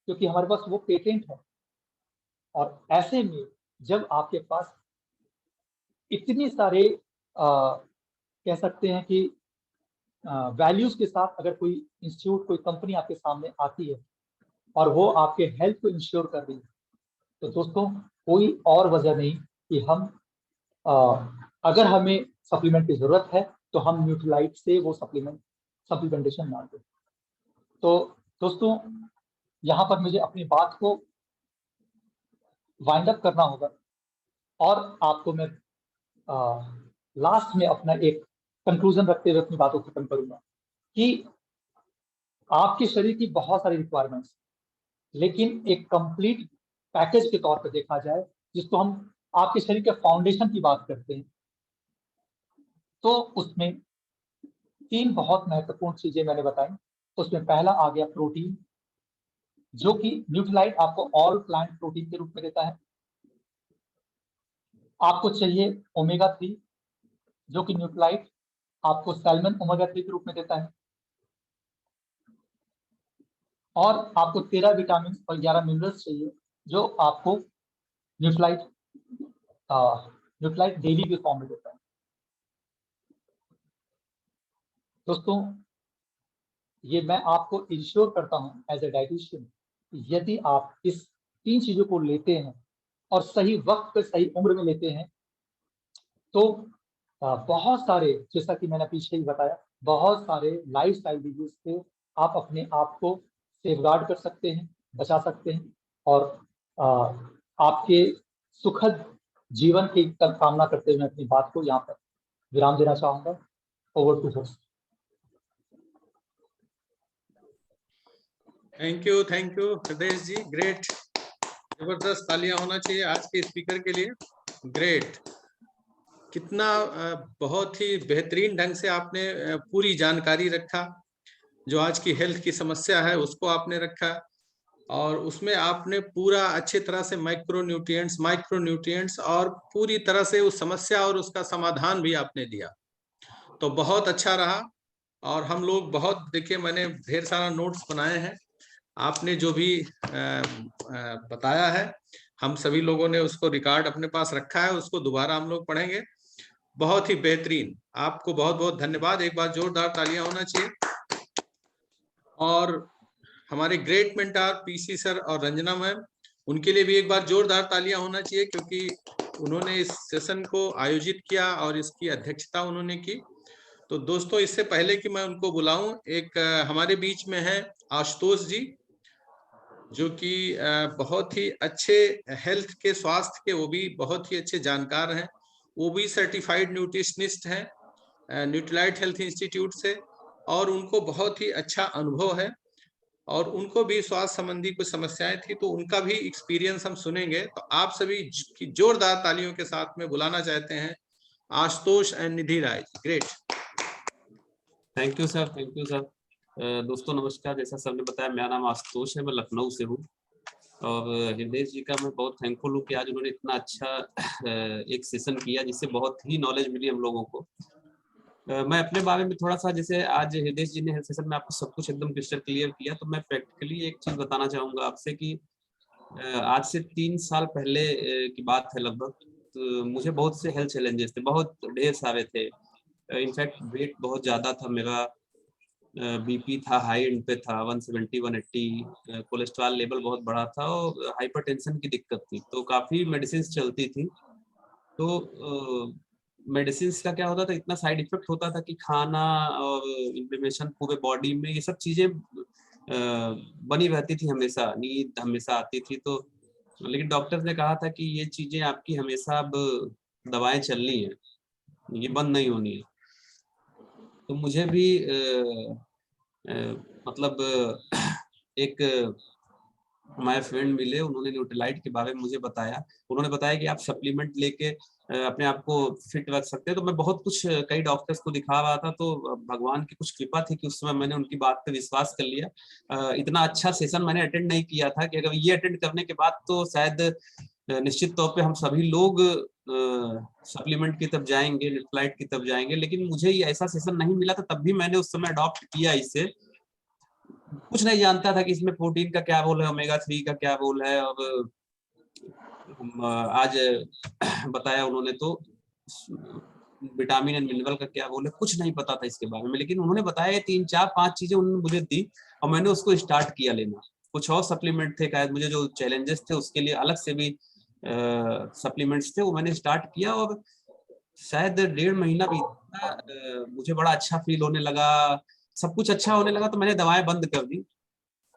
क्योंकि हमारे पास वो पेटेंट है। और ऐसे में जब आपके पास इतने सारे कह सकते हैं कि वैल्यूज के साथ अगर कोई इंस्टीट्यूट, कोई कंपनी आपके सामने आती है और वो आपके हेल्थ को इंश्योर कर रही है, तो दोस्तों कोई और वजह नहीं कि हम अगर हमें सप्लीमेंट की जरूरत है तो हम न्यूट्रीलाइट से वो सप्लीमेंटेशन ना दें। तो दोस्तों यहाँ पर मुझे अपनी बात को वाइंड अप करना होगा, और आपको मैं लास्ट में अपना एक कंक्लूजन रखते हुए अपनी बातों को खत्म करूंगा कि आपके शरीर की बहुत सारी रिक्वायरमेंट्स, लेकिन एक कंप्लीट पैकेज के तौर पर देखा जाए, जिसको हम आपके शरीर के फाउंडेशन की बात करते हैं, तो उसमें 3 बहुत महत्वपूर्ण चीजें मैंने बताई। उसमें पहला आ गया प्रोटीन, जो कि न्यूट्रीलाइट आपको ऑल प्लांट प्रोटीन के रूप में देता है। आपको चाहिए ओमेगा 3, जो कि न्यूट्रीलाइट आपको सैल्मन ओमेगा 3 के रूप में देता है। और आपको 13 विटामिन और 11 मिनरल्स चाहिए, जो आपको न्यूट्रीलाइट डेली के फॉर्म में देता है। दोस्तों ये मैं आपको इंश्योर करता हूं एज ए डाइटिशियन, यदि आप इस 3 चीजों को लेते हैं और सही वक्त पे सही उम्र में लेते हैं, तो बहुत सारे, जैसा कि मैंने पीछे ही बताया, बहुत सारे लाइफस्टाइल डिजीज से आप अपने आप को सेफगार्ड कर सकते हैं, बचा सकते हैं, और आपके सुखद जीवन की कामना करते हुए मैं अपनी बात को यहाँ पर विराम देना चाहूंगा। Over to host. Thank you Hriday ji, great. जबरदस्त तालियां होना चाहिए आज के स्पीकर के लिए। ग्रेट, कितना बहुत ही बेहतरीन ढंग से आपने पूरी जानकारी रखा। जो आज की हेल्थ की समस्या है उसको आपने रखा, और उसमें आपने पूरा अच्छी तरह से माइक्रोन्यूट्रिएंट्स और पूरी तरह से उस समस्या और उसका समाधान भी आपने दिया। तो बहुत अच्छा रहा। और हम लोग बहुत, देखिए मैंने ढेर सारा नोट्स बनाए हैं, आपने जो भी बताया है हम सभी लोगों ने उसको रिकॉर्ड अपने पास रखा है, उसको दोबारा हम लोग पढ़ेंगे। बहुत ही बेहतरीन, आपको बहुत बहुत धन्यवाद। एक बार जोरदार तालियां होना चाहिए। और हमारे ग्रेट मेंटर पीसी सर और रंजना मैम, उनके लिए भी एक बार जोरदार तालियां होना चाहिए, क्योंकि उन्होंने इस सेशन को आयोजित किया और इसकी अध्यक्षता उन्होंने की। तो दोस्तों इससे पहले कि मैं उनको बुलाऊं, एक हमारे बीच में है आशुतोष जी, जो कि बहुत ही अच्छे हेल्थ के, स्वास्थ्य के वो भी बहुत ही अच्छे जानकार हैं। वो भी सर्टिफाइड न्यूट्रिशनिस्ट हैं न्यूट्रीलाइट हेल्थ इंस्टीट्यूट से, और उनको बहुत ही अच्छा अनुभव है, और उनको भी स्वास्थ्य संबंधी कुछ समस्याएं थी, तो उनका भी एक्सपीरियंस हम सुनेंगे। तो आप सभी की जोरदार तालियों के साथ में बुलाना चाहते हैं Ashutosh and Nidhi Rai. Great, thank you sir, thank you sir. दोस्तों नमस्कार, जैसा सर ने बताया मेरा नाम आशुतोष है, मैं लखनऊ से हूँ। और हृदय जी का मैं बहुत थैंकफुल हूँ कि आज उन्होंने इतना अच्छा एक सेशन किया जिससे बहुत ही नॉलेज मिली हम लोगों को। मैं अपने बारे में थोड़ा सा, जैसे आज हृदय जी ने हेल्थ सेशन में आपको सब कुछ एकदम क्रिस्टल क्लियर किया, तो मैं प्रैक्टिकली एक चीज बताना चाहूंगा आपसे कि आज से 3 साल पहले की बात है लगभग, तो मुझे बहुत से हेल्थ चैलेंजेस थे, बहुत ढेर सारे थे। इनफैक्ट वेट बहुत ज्यादा था मेरा, बीपी था हाई एंड पे था, 170 180, कोलेस्ट्रॉल लेवल बहुत बड़ा था, और हाइपरटेंशन की दिक्कत थी। तो काफी मेडिसिन चलती थी। तो मेडिसिन का क्या होता था, इतना साइड इफेक्ट होता था कि खाना और इन्फ्लेमेशन पूरे बॉडी में, ये सब चीजें बनी रहती थी, हमेशा नींद हमेशा आती थी। तो लेकिन डॉक्टर ने कहा था कि ये चीजें आपकी हमेशा अब दवाएं चलनी है, ये बंद नहीं होनी है। तो मुझे भी मतलब एक हमारे फ्रेंड मिले, उन्होंने न्यूट्रीलाइट के बारे में मुझे बताया। उन्होंने बताया कि आप सप्लीमेंट लेके अपने आप को फिट रख सकते हैं। तो मैं बहुत कुछ कई डॉक्टर्स को दिखा रहा था, तो भगवान की कुछ कृपा थी कि उस समय मैंने उनकी बात पे विश्वास कर लिया। इतना अच्छा सेशन मैंने अटेंड नहीं किया था कि अगर ये अटेंड करने के बाद तो शायद निश्चित तौर पे हम सभी लोग सप्लीमेंट की तरफ जाएंगे, न्यूट्रीलाइट की तरफ जाएंगे। लेकिन मुझे ये ऐसा सेशन नहीं मिला था, तब भी मैंने उस समय अडॉप्ट किया इसे। कुछ नहीं जानता था कि इसमें प्रोटीन का क्या रोल है, ओमेगा 3 का क्या रोल है, और आज बताया उन्होंने तो विटामिन एंड मिनरल का क्या रोल है, कुछ नहीं पता था इसके बारे में। लेकिन उन्होंने बताया 3 4 5 चीजें उन्होंने मुझे दी, और मैंने उसको स्टार्ट किया लेना। कुछ और सप्लीमेंट थे, शायद मुझे जो चैलेंजेस थे उसके लिए अलग से भी सप्लीमेंट्स थे, वो मैंने स्टार्ट किया। और शायद 1.5 महीना बीता, मुझे बड़ा अच्छा फील होने लगा, सब कुछ अच्छा होने लगा। तो मैंने दवाएं बंद कर दी,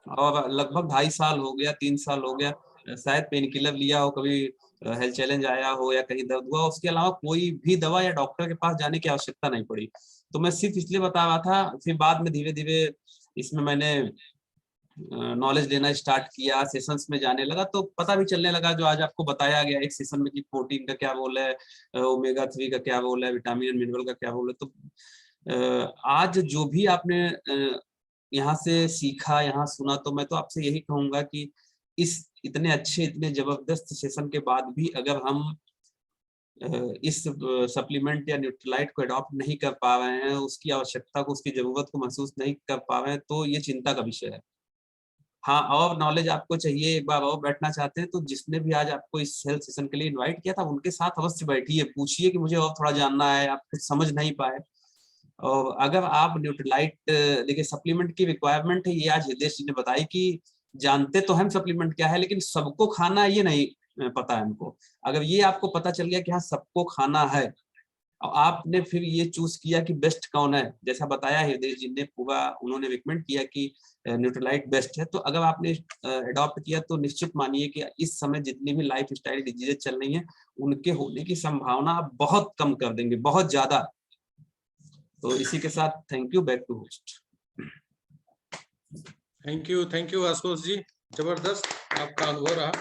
और लगभग 2.5 साल हो गया, 3 साल हो गया, शायद पेन किलर लिया हो, कभी हेल्थ चैलेंज आया हो या कहीं दर्द हुआ, उसके अलावा कोई भी दवा या डॉक्टर के पास जाने की आवश्यकता नहीं पड़ी। तो मैं सिर्फ इसलिए बता रहा था। फिर बाद में धीरे धीरे इसमें मैंने नॉलेज लेना स्टार्ट किया, सेशंस में जाने लगा, तो पता भी चलने लगा जो आज आपको बताया गया एक सेशन में कि प्रोटीन का क्या रोल है, ओमेगा 3 का क्या रोल है, विटामिन एंड मिनरल का क्या रोल है। तो आज जो भी आपने यहाँ से सीखा, यहाँ सुना, तो मैं तो आपसे यही कहूंगा कि इस इतने अच्छे, इतने जबरदस्त सेशन के बाद भी अगर हम इस सप्लीमेंट या न्यूट्रीलाइट को अडॉप्ट नहीं कर पा रहे हैं, उसकी आवश्यकता को, उसकी जरूरत को महसूस नहीं कर पा रहे हैं, तो ये चिंता का विषय है। हाँ, और नॉलेज आपको चाहिए, एक बार और बैठना चाहते हैं, तो जिसने भी आज आपको इस हेल्थ सेशन के लिए इनवाइट किया था, उनके साथ अवश्य बैठिए, पूछिए कि मुझे और थोड़ा जानना है, आप कुछ समझ नहीं पाए। और अगर आप न्यूट्रीलाइट, देखिए सप्लीमेंट की रिक्वायरमेंट है, ये आज हृदय जी ने बताई कि जानते तो हम सप्लीमेंट क्या है, लेकिन सबको खाना ये नहीं पता है हमको। अगर ये आपको पता चल गया कि हाँ सबको खाना है, और आपने फिर ये चूज किया कि बेस्ट कौन है, जैसा बताया हृदय जी ने पूरा, उन्होंने रिकमेंड किया कि न्यूट्रीलाइट बेस्ट है, तो अगर आपने अडॉप्ट किया तो निश्चित मानिए कि इस समय जितनी भी लाइफ स्टाइल डिजीजेज चल रही है, उनके होने की संभावना आप बहुत कम कर देंगे, बहुत ज्यादा। तो इसी के साथ thank you, back to host. Thank you Ashutosh ji, जबरदस्त आपका अनुभव रहा।